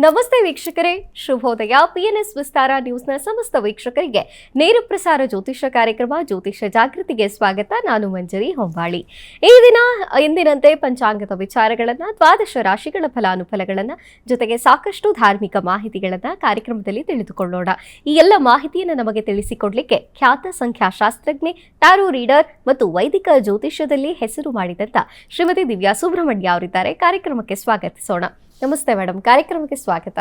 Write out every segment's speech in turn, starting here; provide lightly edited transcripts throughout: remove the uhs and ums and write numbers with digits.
ನಮಸ್ತೆ ವೀಕ್ಷಕರೇ, ಶುಭೋದಯ. PNS ವಿಸ್ತಾರ ನ್ಯೂಸ್ನ ಸಮಸ್ತ ವೀಕ್ಷಕರಿಗೆ ನೇರ ಪ್ರಸಾರ ಜ್ಯೋತಿಷ್ಯ ಕಾರ್ಯಕ್ರಮ ಜ್ಯೋತಿಷ್ಯ ಜಾಗೃತಿಗೆ ಸ್ವಾಗತ. ನಾನು ಮಂಜರಿ ಹೊಂಬಾಳಿ. ಈ ದಿನ ಎಂದಿನಂತೆ ಪಂಚಾಂಗದ ವಿಚಾರಗಳನ್ನ, ದ್ವಾದಶ ರಾಶಿಗಳ ಫಲಾನುಫಲಗಳನ್ನ, ಜೊತೆಗೆ ಸಾಕಷ್ಟು ಧಾರ್ಮಿಕ ಮಾಹಿತಿಗಳನ್ನ ಕಾರ್ಯಕ್ರಮದಲ್ಲಿ ತಿಳಿದುಕೊಳ್ಳೋಣ. ಈ ಎಲ್ಲ ಮಾಹಿತಿಯನ್ನು ನಮಗೆ ತಿಳಿಸಿಕೊಡ್ಲಿಕ್ಕೆ ಖ್ಯಾತ ಸಂಖ್ಯಾಶಾಸ್ತ್ರಜ್ಞೆ, ಟ್ಯಾರೋ ರೀಡರ್ ಮತ್ತು ವೈದಿಕ ಜ್ಯೋತಿಷ್ಯದಲ್ಲಿ ಹೆಸರು ಮಾಡಿದಂತ ಶ್ರೀಮತಿ ದಿವ್ಯಾ ಸುಬ್ರಹ್ಮಣ್ಯ ಅವರಿದ್ದಾರೆ. ಕಾರ್ಯಕ್ರಮಕ್ಕೆ ಸ್ವಾಗತಿಸೋಣ. ನಮಸ್ತೆ ಮೇಡಮ್, ಕಾರ್ಯಕ್ರಮಕ್ಕೆ ಸ್ವಾಗತ.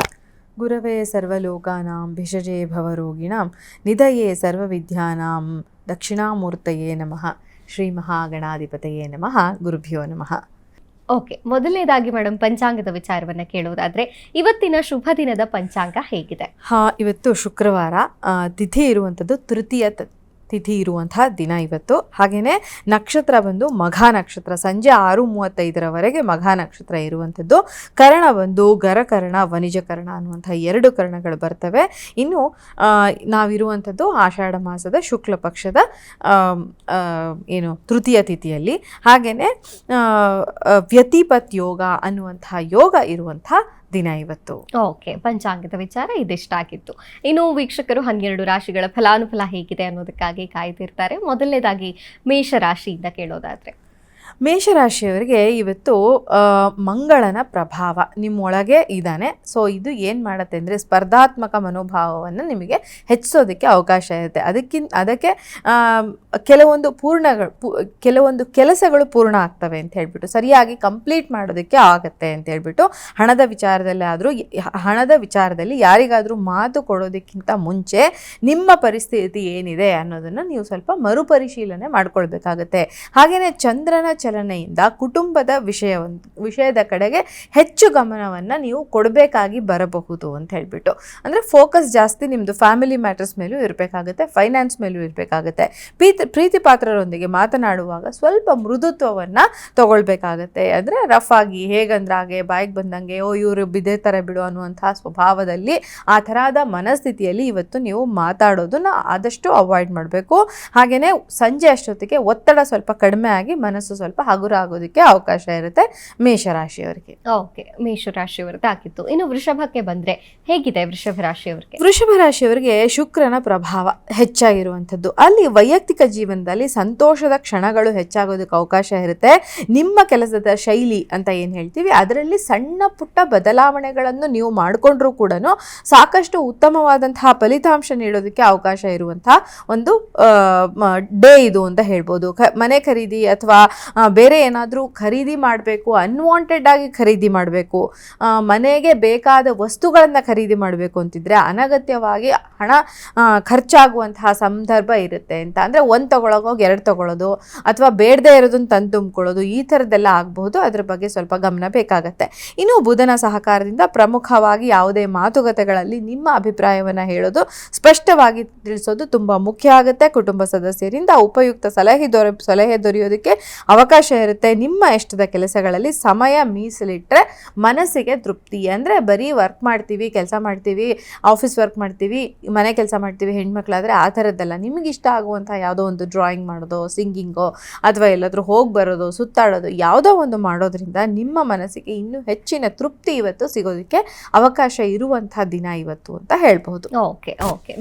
ಗುರವೇ ಸರ್ವಲೋಕಾನಾಂ ಭಿಷಜೇ ಭವರೋಗಿಣಾಂ ನಿಧಯೇ ಸರ್ವವಿದ್ಯಾನಾಂ ದಕ್ಷಿಣಾಮೂರ್ತಯೇ ನಮಃ. ಶ್ರೀ ಮಹಾಗಣಾಧಿಪತಯೇ ನಮಃ. ಗುರುಭ್ಯೋ ನಮಃ. ಓಕೆ, ಮೊದಲನೇದಾಗಿ ಮೇಡಮ್, ಪಂಚಾಂಗದ ವಿಚಾರವನ್ನ ಕೇಳೋದಾದ್ರೆ ಇವತ್ತಿನ ಶುಭ ದಿನದ ಪಂಚಾಂಗ ಹೇಗಿದೆ? ಇವತ್ತು ಶುಕ್ರವಾರ, ತಿಥಿ ಇರುವಂಥದ್ದು ತೃತೀಯ ತಿಥಿ ಇರುವಂತಹ ದಿನ ಇವತ್ತು. ಹಾಗೆಯೇ ನಕ್ಷತ್ರ ಬಂದು ಮಘ ನಕ್ಷತ್ರ, ಸಂಜೆ 6:35 ಮಘ ನಕ್ಷತ್ರ ಇರುವಂಥದ್ದು. ಕರ್ಣ ಬಂದು ಗರಕರ್ಣ, ವನಿಜಕರ್ಣ ಅನ್ನುವಂಥ 2 ಕರ್ಣಗಳು ಬರ್ತವೆ. ಇನ್ನು ನಾವಿರುವಂಥದ್ದು ಆಷಾಢ ಮಾಸದ ಶುಕ್ಲ ಪಕ್ಷದ ತೃತೀಯ ತಿಥಿಯಲ್ಲಿ. ಹಾಗೆಯೇ ವ್ಯತಿಪತ್ ಯೋಗ ಅನ್ನುವಂತಹ ಯೋಗ ಇರುವಂಥ ದಿನ ಇವತ್ತು. ಓಕೆ, ಪಂಚಾಂಗದ ವಿಚಾರ ಇದಿಷ್ಟ ಆಗಿತ್ತು. ಇನ್ನು ವೀಕ್ಷಕರು 12 ರಾಶಿಗಳ ಫಲಾನುಫಲ ಹೇಗಿದೆ ಅನ್ನೋದಕ್ಕಾಗಿ ಕಾಯ್ದಿರ್ತಾರೆ. ಮೊದಲನೇದಾಗಿ ಮೇಷರಾಶಿಯಿಂದ ಕೇಳೋದಾದ್ರೆ, ಮೇಷರಾಶಿಯವರಿಗೆ ಇವತ್ತು ಮಂಗಳನ ಪ್ರಭಾವ ನಿಮ್ಮೊಳಗೆ ಇದ್ದಾನೆ. ಸೊ ಇದು ಏನು ಮಾಡುತ್ತೆ ಅಂದರೆ ಸ್ಪರ್ಧಾತ್ಮಕ ಮನೋಭಾವವನ್ನು ನಿಮಗೆ ಹೆಚ್ಚಿಸೋದಕ್ಕೆ ಅವಕಾಶ ಇರುತ್ತೆ. ಅದಕ್ಕೆ ಕೆಲವೊಂದು ಕೆಲಸಗಳು ಪೂರ್ಣ ಆಗ್ತವೆ ಅಂತ ಹೇಳ್ಬಿಟ್ಟು, ಸರಿಯಾಗಿ ಕಂಪ್ಲೀಟ್ ಮಾಡೋದಕ್ಕೆ ಆಗುತ್ತೆ ಅಂತ ಹೇಳ್ಬಿಟ್ಟು, ಹಣದ ವಿಚಾರದಲ್ಲಿ ಯಾರಿಗಾದರೂ ಮಾತು ಕೊಡೋದಕ್ಕಿಂತ ಮುಂಚೆ ನಿಮ್ಮ ಪರಿಸ್ಥಿತಿ ಏನಿದೆ ಅನ್ನೋದನ್ನು ನೀವು ಸ್ವಲ್ಪ ಮರುಪರಿಶೀಲನೆ ಮಾಡ್ಕೊಳ್ಬೇಕಾಗತ್ತೆ. ಹಾಗೆಯೇ ಚಂದ್ರನ ಚಲನೆಯಿಂದ ಕುಟುಂಬದ ವಿಷಯದ ಕಡೆಗೆ ಹೆಚ್ಚು ಗಮನವನ್ನು ನೀವು ಕೊಡಬೇಕಾಗಿ ಬರಬಹುದು ಅಂತ ಹೇಳ್ಬಿಟ್ಟು, ಅಂದರೆ ಫೋಕಸ್ ಜಾಸ್ತಿ ನಿಮ್ಮದು ಫ್ಯಾಮಿಲಿ ಮ್ಯಾಟರ್ಸ್ ಮೇಲೂ ಇರಬೇಕಾಗುತ್ತೆ, ಫೈನಾನ್ಸ್ ಮೇಲೂ ಇರಬೇಕಾಗುತ್ತೆ. ಪ್ರೀತಿ ಪಾತ್ರರೊಂದಿಗೆ ಮಾತನಾಡುವಾಗ ಸ್ವಲ್ಪ ಮೃದುತ್ವವನ್ನು ತಗೊಳ್ಬೇಕಾಗತ್ತೆ. ಅಂದರೆ ರಫ್ ಆಗಿ ಹೇಗಂದ್ರೆ ಹಾಗೆ ಬಾಯಿಗೆ ಬಂದಂಗೆ ಇವರು ಬಿದ್ದೇ ಥರ ಬಿಡು ಅನ್ನುವಂತಹ ಸ್ವಭಾವದಲ್ಲಿ, ಆ ಥರದ ಮನಸ್ಥಿತಿಯಲ್ಲಿ ಇವತ್ತು ನೀವು ಮಾತಾಡೋದನ್ನ ಆದಷ್ಟು ಅವಾಯ್ಡ್ ಮಾಡಬೇಕು. ಹಾಗೆಯೇ ಸಂಜೆ ಅಷ್ಟೊತ್ತಿಗೆ ಒತ್ತಡ ಸ್ವಲ್ಪ ಕಡಿಮೆ ಆಗಿ ಮನಸ್ಸು ಸ್ವಲ್ಪ ಹಗುರ ಆಗೋದಕ್ಕೆ ಅವಕಾಶ ಇರುತ್ತೆ ಮೇಷರಾಶಿಯವರಿಗೆ. ಓಕೆ, ಮೇಷರಾಶಿಯವರದ್ದು ಆಗಿತ್ತು. ಇನ್ನು ವೃಷಭಕ್ಕೆ ಬಂದ್ರೆ ಹೇಗಿದೆ ವೃಷಭ ರಾಶಿಯವರಿಗೆ? ವೃಷಭ ರಾಶಿಯವರಿಗೆ ಶುಕ್ರನ ಪ್ರಭಾವ ಹೆಚ್ಚಾಗಿರುವಂಥದ್ದು. ಅಲ್ಲಿ ವೈಯಕ್ತಿಕ ಜೀವನದಲ್ಲಿ ಸಂತೋಷದ ಕ್ಷಣಗಳು ಹೆಚ್ಚಾಗೋದಕ್ಕೆ ಅವಕಾಶ ಇರುತ್ತೆ. ನಿಮ್ಮ ಕೆಲಸದ ಶೈಲಿ ಅಂತ ಏನು ಹೇಳ್ತೀವಿ, ಅದರಲ್ಲಿ ಸಣ್ಣ ಪುಟ್ಟ ಬದಲಾವಣೆಗಳನ್ನು ನೀವು ಮಾಡಿಕೊಂಡ್ರೂ ಕೂಡ ಸಾಕಷ್ಟು ಉತ್ತಮವಾದಂತಹ ಫಲಿತಾಂಶ ನೀಡೋದಕ್ಕೆ ಅವಕಾಶ ಇರುವಂತಹ ಒಂದು ಡೇ ಇದು ಅಂತ ಹೇಳ್ಬೋದು. ಮನೆ ಖರೀದಿ ಅಥವಾ ಬೇರೆ ಏನಾದರೂ ಖರೀದಿ ಮಾಡಬೇಕು, ಅನ್ವಾಂಟೆಡ್ ಆಗಿ ಖರೀದಿ ಮಾಡಬೇಕು, ಮನೆಗೆ ಬೇಕಾದ ವಸ್ತುಗಳನ್ನು ಖರೀದಿ ಮಾಡಬೇಕು ಅಂತಿದ್ರೆ ಅನಗತ್ಯವಾಗಿ ಹಣ ಖರ್ಚಾಗುವಂತಹ ಸಂದರ್ಭ ಇರುತ್ತೆ ಅಂತ. ಅಂದರೆ ಒಂದು ತಗೊಳಗೋಗಿ 2 ತಗೊಳ್ಳೋದು ಅಥವಾ ಬೇಡದೇ ಇರೋದನ್ನು ತಂದು ತುಂಬಿಕೊಳ್ಳೋದು, ಈ ಥರದ್ದೆಲ್ಲ ಆಗಬಹುದು. ಅದರ ಬಗ್ಗೆ ಸ್ವಲ್ಪ ಗಮನ ಬೇಕಾಗತ್ತೆ. ಇನ್ನು ಬುಧನ ಸಹಕಾರದಿಂದ ಪ್ರಮುಖವಾಗಿ ಯಾವುದೇ ಮಾತುಕತೆಗಳಲ್ಲಿ ನಿಮ್ಮ ಅಭಿಪ್ರಾಯವನ್ನು ಹೇಳೋದು, ಸ್ಪಷ್ಟವಾಗಿ ತಿಳಿಸೋದು ತುಂಬ ಮುಖ್ಯ ಆಗುತ್ತೆ. ಕುಟುಂಬ ಸದಸ್ಯರಿಂದ ಉಪಯುಕ್ತ ಸಲಹೆ ದೊರೆಯೋದಕ್ಕೆ ಅವಕಾಶ ಇರುತ್ತೆ. ನಿಮ್ಮ ಇಷ್ಟದ ಕೆಲಸಗಳಲ್ಲಿ ಸಮಯ ಮೀಸಲಿಟ್ಟರೆ ಮನಸ್ಸಿಗೆ ತೃಪ್ತಿ. ಅಂದರೆ ಬರೀ ವರ್ಕ್ ಮಾಡ್ತೀವಿ, ಕೆಲಸ ಮಾಡ್ತೀವಿ, ಆಫೀಸ್ ವರ್ಕ್ ಮಾಡ್ತೀವಿ, ಮನೆ ಕೆಲಸ ಮಾಡ್ತೀವಿ ಹೆಣ್ಮಕ್ಳಾದರೆ ಆ ಥರದ್ದಲ್ಲ. ನಿಮಗೆ ಇಷ್ಟ ಆಗುವಂಥ ಯಾವುದೋ ಒಂದು ಡ್ರಾಯಿಂಗ್ ಮಾಡೋದು, ಸಿಂಗಿಂಗೋ ಅಥವಾ ಎಲ್ಲಾದರೂ ಹೋಗಿ ಬರೋದು, ಸುತ್ತಾಡೋದು, ಯಾವುದೋ ಒಂದು ಮಾಡೋದ್ರಿಂದ ನಿಮ್ಮ ಮನಸ್ಸಿಗೆ ಇನ್ನೂ ಹೆಚ್ಚಿನ ತೃಪ್ತಿ ಇವತ್ತು ಸಿಗೋದಕ್ಕೆ ಅವಕಾಶ ಇರುವಂಥ ದಿನ ಇವತ್ತು ಅಂತ ಹೇಳ್ಬಹುದು. ಓಕೆ,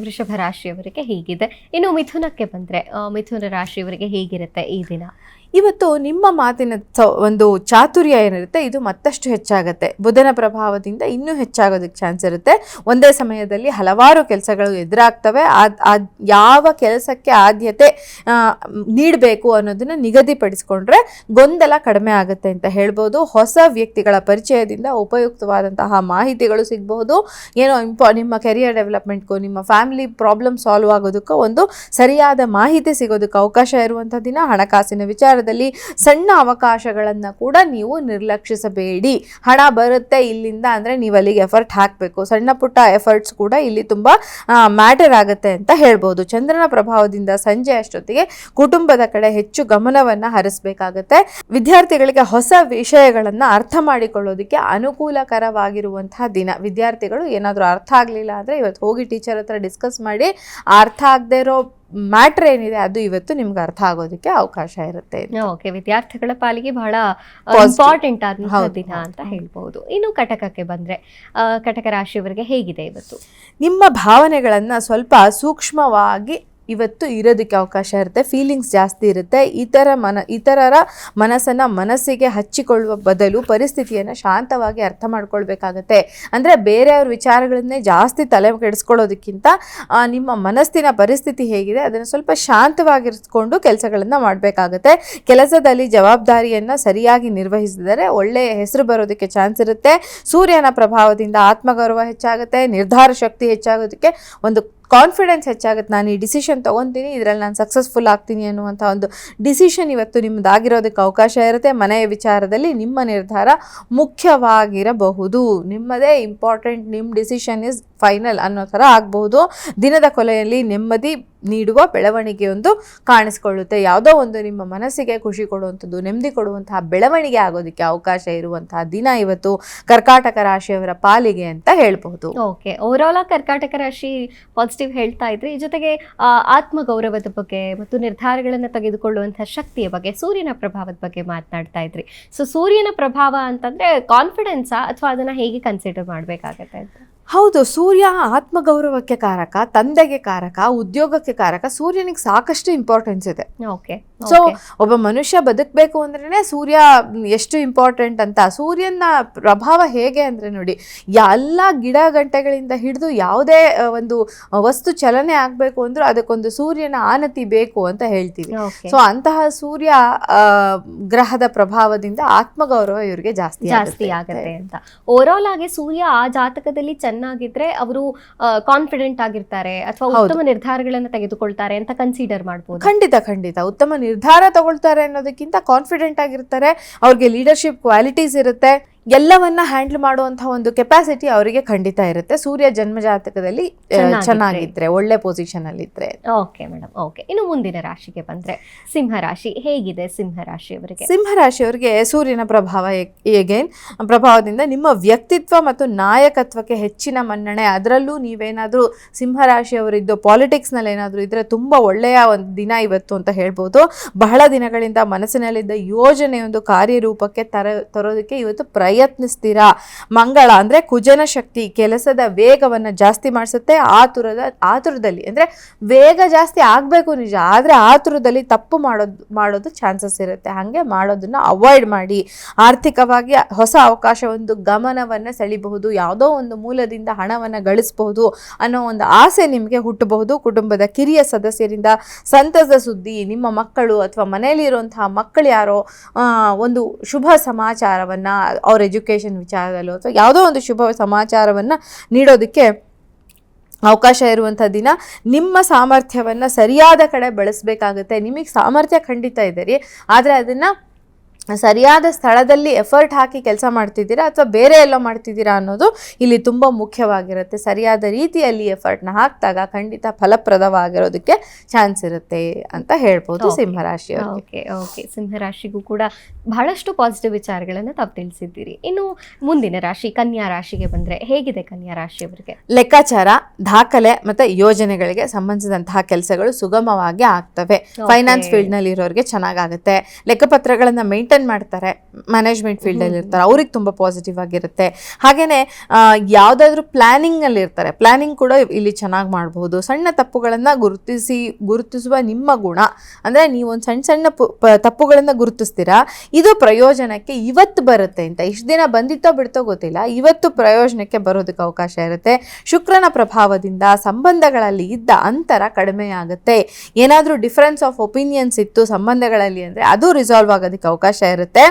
ವೃಷಭ ರಾಶಿಯವರಿಗೆ ಹೀಗಿದೆ. ಇನ್ನು ಮಿಥುನಕ್ಕೆ ಬಂದರೆ ಮಿಥುನ ರಾಶಿಯವರಿಗೆ ಹೇಗಿರುತ್ತೆ ಈ ದಿನ? ಇವತ್ತು ನಿಮ್ಮ ಮಾತಿನ ಒಂದು ಚಾತುರ್ಯ ಏನಿರುತ್ತೆ ಇದು ಮತ್ತಷ್ಟು ಹೆಚ್ಚಾಗುತ್ತೆ. ಬುಧನ ಪ್ರಭಾವದಿಂದ ಇನ್ನೂ ಹೆಚ್ಚಾಗೋದಕ್ಕೆ ಚಾನ್ಸ್ ಇರುತ್ತೆ. ಒಂದೇ ಸಮಯದಲ್ಲಿ ಹಲವಾರು ಕೆಲಸಗಳು ಎದುರಾಗ್ತವೆ. ಯಾವ ಕೆಲಸಕ್ಕೆ ಆದ್ಯತೆ ನೀಡಬೇಕು ಅನ್ನೋದನ್ನು ನಿಗದಿಪಡಿಸ್ಕೊಂಡ್ರೆ ಗೊಂದಲ ಕಡಿಮೆ ಆಗುತ್ತೆ ಅಂತ ಹೇಳ್ಬೋದು. ಹೊಸ ವ್ಯಕ್ತಿಗಳ ಪರಿಚಯದಿಂದ ಉಪಯುಕ್ತವಾದಂತಹ ಮಾಹಿತಿಗಳು ಸಿಗಬಹುದು. ನಿಮ್ಮ ಕೆರಿಯರ್ ಡೆವಲಪ್ಮೆಂಟ್ಗೂ, ನಿಮ್ಮ ಫ್ಯಾಮಿಲಿ ಪ್ರಾಬ್ಲಮ್ ಸಾಲ್ವ್ ಆಗೋದಕ್ಕೂ ಒಂದು ಸರಿಯಾದ ಮಾಹಿತಿ ಸಿಗೋದಕ್ಕೆ ಅವಕಾಶ ಇರುವಂಥ ದಿನ. ಹಣಕಾಸಿನ ವಿಚಾರ ಸಣ್ಣ ಅವಕಾಶಗಳನ್ನು ಕೂಡ ನೀವು ನಿರ್ಲಕ್ಷಿಸಬೇಡಿ. ಹಣ ಬರುತ್ತೆ ಇಲ್ಲಿಂದ ಅಂದರೆ ನೀವು ಅಲ್ಲಿಗೆ ಎಫರ್ಟ್ ಹಾಕಬೇಕು. ಸಣ್ಣ ಪುಟ್ಟ ಎಫರ್ಟ್ಸ್ ಕೂಡ ಇಲ್ಲಿ ತುಂಬ ಮ್ಯಾಟರ್ ಆಗುತ್ತೆ ಅಂತ ಹೇಳ್ಬೋದು. ಚಂದ್ರನ ಪ್ರಭಾವದಿಂದ ಸಂಜೆ ಅಷ್ಟೊತ್ತಿಗೆ ಕುಟುಂಬದ ಕಡೆ ಹೆಚ್ಚು ಗಮನವನ್ನು ಹರಿಸಬೇಕಾಗತ್ತೆ. ವಿದ್ಯಾರ್ಥಿಗಳಿಗೆ ಹೊಸ ವಿಷಯಗಳನ್ನು ಅರ್ಥ ಮಾಡಿಕೊಳ್ಳೋದಕ್ಕೆ ಅನುಕೂಲಕರವಾಗಿರುವಂತಹ ದಿನ. ವಿದ್ಯಾರ್ಥಿಗಳು ಏನಾದರೂ ಅರ್ಥ ಆಗಲಿಲ್ಲ ಅಂದರೆ ಇವತ್ತು ಹೋಗಿ ಟೀಚರ್ ಹತ್ರ ಡಿಸ್ಕಸ್ ಮಾಡಿ, ಅರ್ಥ ಆಗದೆ ಇರೋ ಮ್ಯಾಟ್ರ್ ಏನಿದೆ ಅದು ಇವತ್ತು ನಿಮ್ಗೆ ಅರ್ಥ ಆಗೋದಕ್ಕೆ ಅವಕಾಶ ಇರುತ್ತೆ. ಓಕೆ, ವಿದ್ಯಾರ್ಥಿಗಳ ಪಾಲಿಗೆ ಬಹಳ Positive. ಇಂಪಾರ್ಟೆಂಟ್ ಆದಂತಹ ಹೌದು, ದಿನ ಅಂತ ಹೇಳ್ಬಹುದು. ಇನ್ನು ಕಟಕಕ್ಕೆ ಬಂದ್ರೆ ಕಟಕ ರಾಶಿಯವರಿಗೆ ಹೇಗಿದೆ ಇವತ್ತು? ನಿಮ್ಮ ಭಾವನೆಗಳನ್ನ ಸ್ವಲ್ಪ ಸೂಕ್ಷ್ಮವಾಗಿ ಇವತ್ತು ಇರೋದಕ್ಕೆ ಅವಕಾಶ ಇರುತ್ತೆ. ಫೀಲಿಂಗ್ಸ್ ಜಾಸ್ತಿ ಇರುತ್ತೆ. ಇತರರ ಮನಸ್ಸಿಗೆ ಹಚ್ಚಿಕೊಳ್ಳುವ ಬದಲು ಪರಿಸ್ಥಿತಿಯನ್ನು ಶಾಂತವಾಗಿ ಅರ್ಥ ಮಾಡ್ಕೊಳ್ಬೇಕಾಗತ್ತೆ. ಅಂದರೆ ಬೇರೆಯವ್ರ ವಿಚಾರಗಳನ್ನೇ ಜಾಸ್ತಿ ತಲೆ ಕೆಡಿಸ್ಕೊಳ್ಳೋದಕ್ಕಿಂತ ನಿಮ್ಮ ಮನಸ್ಸಿನ ಪರಿಸ್ಥಿತಿ ಹೇಗಿದೆ ಅದನ್ನು ಸ್ವಲ್ಪ ಶಾಂತವಾಗಿರಿಸ್ಕೊಂಡು ಕೆಲಸಗಳನ್ನು ಮಾಡಬೇಕಾಗತ್ತೆ. ಕೆಲಸದಲ್ಲಿ ಜವಾಬ್ದಾರಿಯನ್ನು ಸರಿಯಾಗಿ ನಿರ್ವಹಿಸಿದರೆ ಒಳ್ಳೆಯ ಹೆಸರು ಬರೋದಕ್ಕೆ ಚಾನ್ಸ್ ಇರುತ್ತೆ. ಸೂರ್ಯನ ಪ್ರಭಾವದಿಂದ ಆತ್ಮಗೌರವ ಹೆಚ್ಚಾಗುತ್ತೆ, ನಿರ್ಧಾರ ಶಕ್ತಿ ಹೆಚ್ಚಾಗೋದಕ್ಕೆ, ಒಂದು ಕಾನ್ಫಿಡೆನ್ಸ್ ಹೆಚ್ಚಾಗುತ್ತೆ. ನಾನು ಈ ಡಿಸಿಷನ್ ತೊಗೊತೀನಿ, ಇದರಲ್ಲಿ ನಾನು ಸಕ್ಸಸ್ಫುಲ್ ಆಗ್ತೀನಿ ಅನ್ನುವಂಥ ಒಂದು ಡಿಸಿಷನ್ ಇವತ್ತು ನಿಮ್ಮದಾಗಿರೋದಕ್ಕೆ ಅವಕಾಶ ಇರುತ್ತೆ. ಮನೆಯ ವಿಚಾರದಲ್ಲಿ ನಿಮ್ಮ ನಿರ್ಧಾರ ಮುಖ್ಯವಾಗಿರಬಹುದು. ನಿಮ್ಮದೇ ಇಂಪಾರ್ಟೆಂಟ್, ನಿಮ್ಮ ಡಿಸಿಷನ್ ಇಸ್ ಫೈನಲ್ ಅನ್ನೋ ಥರ ಆಗಬಹುದು. ದಿನದ ಕೊನೆಯಲ್ಲಿ ನೆಮ್ಮದಿ ನೀಡುವ ಬೆಳವಣಿಗೆಯೊಂದು ಕಾಣಿಸ್ಕೊಳ್ಳುತ್ತೆ. ಯಾವುದೋ ಒಂದು ನಿಮ್ಮ ಮನಸ್ಸಿಗೆ ಖುಷಿ ಕೊಡುವಂಥದ್ದು, ನೆಮ್ಮದಿ ಕೊಡುವಂತಹ ಬೆಳವಣಿಗೆ ಆಗೋದಕ್ಕೆ ಅವಕಾಶ ಇರುವಂತಹ ದಿನ ಇವತ್ತು ಕರ್ಕಾಟಕ ರಾಶಿಯವರ ಪಾಲಿಗೆ ಅಂತ ಹೇಳ್ಬಹುದು. ಓಕೆ, ಓವರಾಲ್ ಕರ್ಕಾಟಕ ರಾಶಿ ಪಾಸಿಟಿವ್ ಹೇಳ್ತಾ ಇದ್ರಿ. ಈ ಜೊತೆಗೆ ಆತ್ಮಗೌರವದ ಬಗ್ಗೆ ಮತ್ತು ನಿರ್ಧಾರಗಳನ್ನು ತೆಗೆದುಕೊಳ್ಳುವಂತಹ ಶಕ್ತಿಯ ಬಗ್ಗೆ, ಸೂರ್ಯನ ಪ್ರಭಾವದ ಬಗ್ಗೆ ಮಾತನಾಡ್ತಾ ಇದ್ರಿ. ಸೊ ಸೂರ್ಯನ ಪ್ರಭಾವ ಅಂತಂದ್ರೆ ಕಾನ್ಫಿಡೆನ್ಸಾ ಅಥವಾ ಅದನ್ನ ಹೇಗೆ ಕನ್ಸಿಡರ್ ಮಾಡಬೇಕಾಗತ್ತೆ ಅಂತ? ಹೌದು, ಸೂರ್ಯ ಆತ್ಮಗೌರವಕ್ಕೆ ಕಾರಕ, ತಂದೆಗೆ ಕಾರಕ, ಉದ್ಯೋಗಕ್ಕೆ ಕಾರಕ. ಸೂರ್ಯನಿಗೆ ಸಾಕಷ್ಟು ಇಂಪಾರ್ಟೆನ್ಸ್ ಇದೆ. ಓಕೆ, ಸೊ ಒಬ್ಬ ಮನುಷ್ಯ ಬದುಕಬೇಕು ಅಂದ್ರೇನೆ ಸೂರ್ಯ ಎಷ್ಟು ಇಂಪಾರ್ಟೆಂಟ್ ಅಂತ. ಸೂರ್ಯನ ಪ್ರಭಾವ ಹೇಗೆ ಅಂದ್ರೆ ನೋಡಿ, ಎಲ್ಲ ಗಿಡ ಗಂಟೆಗಳಿಂದ ಹಿಡಿದು ಯಾವುದೇ ಒಂದು ವಸ್ತು ಚಲನೆ ಆಗ್ಬೇಕು ಅಂದ್ರೂ ಅದಕ್ಕೊಂದು ಸೂರ್ಯನ ಆನತಿ ಬೇಕು ಅಂತ ಹೇಳ್ತೀವಿ. ಸೊ ಅಂತಹ ಸೂರ್ಯ ಗ್ರಹದ ಪ್ರಭಾವದಿಂದ ಆತ್ಮಗೌರವ ಇವರಿಗೆ ಜಾಸ್ತಿ ಆಗತ್ತೆ ಅಂತ. ಓವರಾಲ್ ಆಗಿ ಸೂರ್ಯ ಆ ಜಾತಕದಲ್ಲಿ ಚೆನ್ನಾಗಿದ್ರೆ ಅವರು ಕಾನ್ಫಿಡೆಂಟ್ ಆಗಿರ್ತಾರೆ ಅಥವಾ ಉತ್ತಮ ನಿರ್ಧಾರಗಳನ್ನು ತೆಗೆದುಕೊಳ್ತಾರೆ ಅಂತ ಕನ್ಸಿಡರ್ ಮಾಡಬಹುದು. ಖಂಡಿತ ಉತ್ತಮ ನಿರ್ಧಾರ ತಗೊಳ್ತಾರೆ ಅನ್ನೋದಕ್ಕಿಂತ ಕಾನ್ಫಿಡೆಂಟ್ ಆಗಿರ್ತಾರೆ. ಅವ್ರಿಗೆ ಲೀಡರ್ಶಿಪ್ ಕ್ವಾಲಿಟೀಸ್ ಇರುತ್ತೆ. ಎಲ್ಲವನ್ನ ಹ್ಯಾಂಡಲ್ ಮಾಡುವಂತಹ ಒಂದು ಕೆಪಾಸಿಟಿ ಅವರಿಗೆ ಖಂಡಿತ ಇರುತ್ತೆ. ಸೂರ್ಯ ಜನ್ಮ ಜಾತಕದಲ್ಲಿ ಚೆನ್ನಾಗಿದ್ರೆ, ಒಳ್ಳೆ ಪೊಸಿಷನ್ ಅಲ್ಲಿ ಇದ್ರೆ. Okay madam, okay. ಇನ್ನು ಮುಂದಿನ ರಾಶಿಗೆ ಬಂದ್ರೆ ಸಿಂಹ ರಾಶಿ ಹೇಗಿದೆ? ಸಿಂಹ ರಾಶಿಯವರಿಗೆ ಸೂರ್ಯನ ಪ್ರಭಾವದಿಂದ ನಿಮ್ಮ ವ್ಯಕ್ತಿತ್ವ ಮತ್ತು ನಾಯಕತ್ವಕ್ಕೆ ಹೆಚ್ಚಿನ ಮನ್ನಣೆ. ಅದರಲ್ಲೂ ನೀವೇನಾದ್ರೂ ಸಿಂಹ ರಾಶಿಯವರಿದ್ದು ಪಾಲಿಟಿಕ್ಸ್ ನಲ್ಲಿ ಏನಾದ್ರೂ ಇದ್ರೆ ತುಂಬಾ ಒಳ್ಳೆಯ ಒಂದು ದಿನ ಇವತ್ತು ಅಂತ ಹೇಳ್ಬೋದು. ಬಹಳ ದಿನಗಳಿಂದ ಮನಸ್ಸಿನಲ್ಲಿದ್ದ ಯೋಜನೆಯೊಂದು ಕಾರ್ಯರೂಪಕ್ಕೆ ತರೋದಕ್ಕೆ ಇವತ್ತು ಪ್ರಯತ್ನಿಸ್ತೀರಾ. ಮಂಗಳ ಅಂದ್ರೆ ಕುಜನ ಶಕ್ತಿ ಕೆಲಸದ ವೇಗವನ್ನು ಜಾಸ್ತಿ ಮಾಡಿಸುತ್ತೆ. ಆತುರದಲ್ಲಿ ಅಂದ್ರೆ ವೇಗ ಜಾಸ್ತಿ ಆಗ್ಬೇಕು ನಿಜ, ಆದ್ರೆ ಆತುರದಲ್ಲಿ ತಪ್ಪು ಮಾಡೋದು ಚಾನ್ಸಸ್ ಇರುತ್ತೆ. ಹಾಗೆ ಮಾಡೋದನ್ನ ಅವಾಯ್ಡ್ ಮಾಡಿ. ಆರ್ಥಿಕವಾಗಿ ಹೊಸ ಅವಕಾಶ, ಒಂದು ಗಮನವನ್ನ ಸೆಳಿಬಹುದು. ಯಾವುದೋ ಒಂದು ಮೂಲದಿಂದ ಹಣವನ್ನ ಗಳಿಸಬಹುದು ಅನ್ನೋ ಒಂದು ಆಸೆ ನಿಮಗೆ ಹುಟ್ಟಬಹುದು. ಕುಟುಂಬದ ಕಿರಿಯ ಸದಸ್ಯರಿಂದ ಸಂತಸದ ಸುದ್ದಿ, ನಿಮ್ಮ ಮಕ್ಕಳು ಅಥವಾ ಮನೆಯಲ್ಲಿ ಇರುವಂತಹ ಮಕ್ಕಳು ಯಾರೋ ಒಂದು ಶುಭ ಸಮಾಚಾರವನ್ನ, ಅವ್ರ ಎಜುಕೇಶನ್ ವಿಚಾರದಲ್ಲೂ ಅಥವಾ ಯಾವುದೋ ಒಂದು ಶುಭ ಸಮಾಚಾರವನ್ನು ನೀಡೋದಕ್ಕೆ ಅವಕಾಶ ಇರುವಂಥ ದಿನ. ನಿಮ್ಮ ಸಾಮರ್ಥ್ಯವನ್ನು ಸರಿಯಾದ ಕಡೆ ಬಳಸಬೇಕಾಗುತ್ತೆ. ನಿಮಗೆ ಸಾಮರ್ಥ್ಯ ಖಂಡಿತ ಇದೆ ರೀ, ಆದರೆ ಅದನ್ನು ಸರಿಯಾದ ಸ್ಥಳದಲ್ಲಿ ಎಫರ್ಟ್ ಹಾಕಿ ಕೆಲಸ ಮಾಡ್ತಿದ್ದೀರಾ ಅಥವಾ ಬೇರೆ ಎಲ್ಲೋ ಮಾಡ್ತಿದ್ದೀರಾ ಅನ್ನೋದು ಇಲ್ಲಿ ತುಂಬ ಮುಖ್ಯವಾಗಿರುತ್ತೆ. ಸರಿಯಾದ ರೀತಿಯಲ್ಲಿ ಎಫರ್ಟ್ನ ಹಾಕಿದಾಗ ಖಂಡಿತ ಫಲಪ್ರದವಾಗಿರೋದಕ್ಕೆ ಚಾನ್ಸ್ ಇರುತ್ತೆ ಅಂತ ಹೇಳ್ಬೋದು ಸಿಂಹರಾಶಿಯವರಿಗೆ. ಓಕೆ, ಸಿಂಹರಾಶಿಗೂ ಕೂಡ ಬಹಳಷ್ಟು ಪಾಸಿಟಿವ್ ವಿಚಾರಗಳನ್ನು ತಾವು ತಿಳಿಸಿದ್ದೀರಿ. ಇನ್ನು ಮುಂದಿನ ರಾಶಿ ಕನ್ಯಾ ರಾಶಿಗೆ ಬಂದರೆ ಹೇಗಿದೆ ಕನ್ಯಾ ರಾಶಿಯವರಿಗೆ? ಲೆಕ್ಕಾಚಾರ, ದಾಖಲೆ ಮತ್ತು ಯೋಜನೆಗಳಿಗೆ ಸಂಬಂಧಿಸಿದಂತಹ ಕೆಲಸಗಳು ಸುಗಮವಾಗಿ ಆಗ್ತವೆ. ಫೈನಾನ್ಸ್ ಫೀಲ್ಡ್ನಲ್ಲಿ ಇರೋರಿಗೆ ಚೆನ್ನಾಗಾಗುತ್ತೆ. ಲೆಕ್ಕಪತ್ರಗಳನ್ನು ಮೇಂಟೈನ್ ಮಾಡ್ತಾರೆ. ಮ್ಯಾನೇಜ್ಮೆಂಟ್ ಫೀಲ್ಡಲ್ಲಿ ಇರ್ತಾರೆ, ಅವ್ರಿಗೆ ತುಂಬ ಪಾಸಿಟಿವ್ ಆಗಿರುತ್ತೆ. ಹಾಗೆಯೇ ಯಾವುದಾದ್ರೂ ಪ್ಲ್ಯಾನಿಂಗಲ್ಲಿ ಇರ್ತಾರೆ, ಪ್ಲ್ಯಾನಿಂಗ್ ಕೂಡ ಇಲ್ಲಿ ಚೆನ್ನಾಗಿ ಮಾಡ್ಬೋದು. ಸಣ್ಣ ತಪ್ಪುಗಳನ್ನು ಗುರುತಿಸುವ ನಿಮ್ಮ ಗುಣ, ಅಂದರೆ ನೀವೊಂದು ಸಣ್ಣ ತಪ್ಪುಗಳನ್ನು ಗುರುತಿಸ್ತೀರಾ, ಇದು ಪ್ರಯೋಜನಕ್ಕೆ ಇವತ್ತು ಬರುತ್ತೆ ಅಂತ. ಇಷ್ಟು ದಿನ ಬಂದಿತ್ತೋ ಬಿಡ್ತೋ ಗೊತ್ತಿಲ್ಲ, ಇವತ್ತು ಪ್ರಯೋಜನಕ್ಕೆ ಬರೋದಕ್ಕೆ ಅವಕಾಶ ಇರುತ್ತೆ. ಶುಕ್ರನ ಪ್ರಭಾವದಿಂದ ಸಂಬಂಧಗಳಲ್ಲಿ ಇದ್ದ ಅಂತರ ಕಡಿಮೆ ಆಗುತ್ತೆ. ಏನಾದರೂ ಡಿಫರೆನ್ಸ್ ಆಫ್ ಒಪಿನಿಯನ್ಸ್ ಇತ್ತು ಸಂಬಂಧಗಳಲ್ಲಿ ಅಂದರೆ ಅದು ರಿಸಾಲ್ವ್ ಆಗೋದಕ್ಕೆ ಅವಕಾಶ ಇರುತ್ತೆ.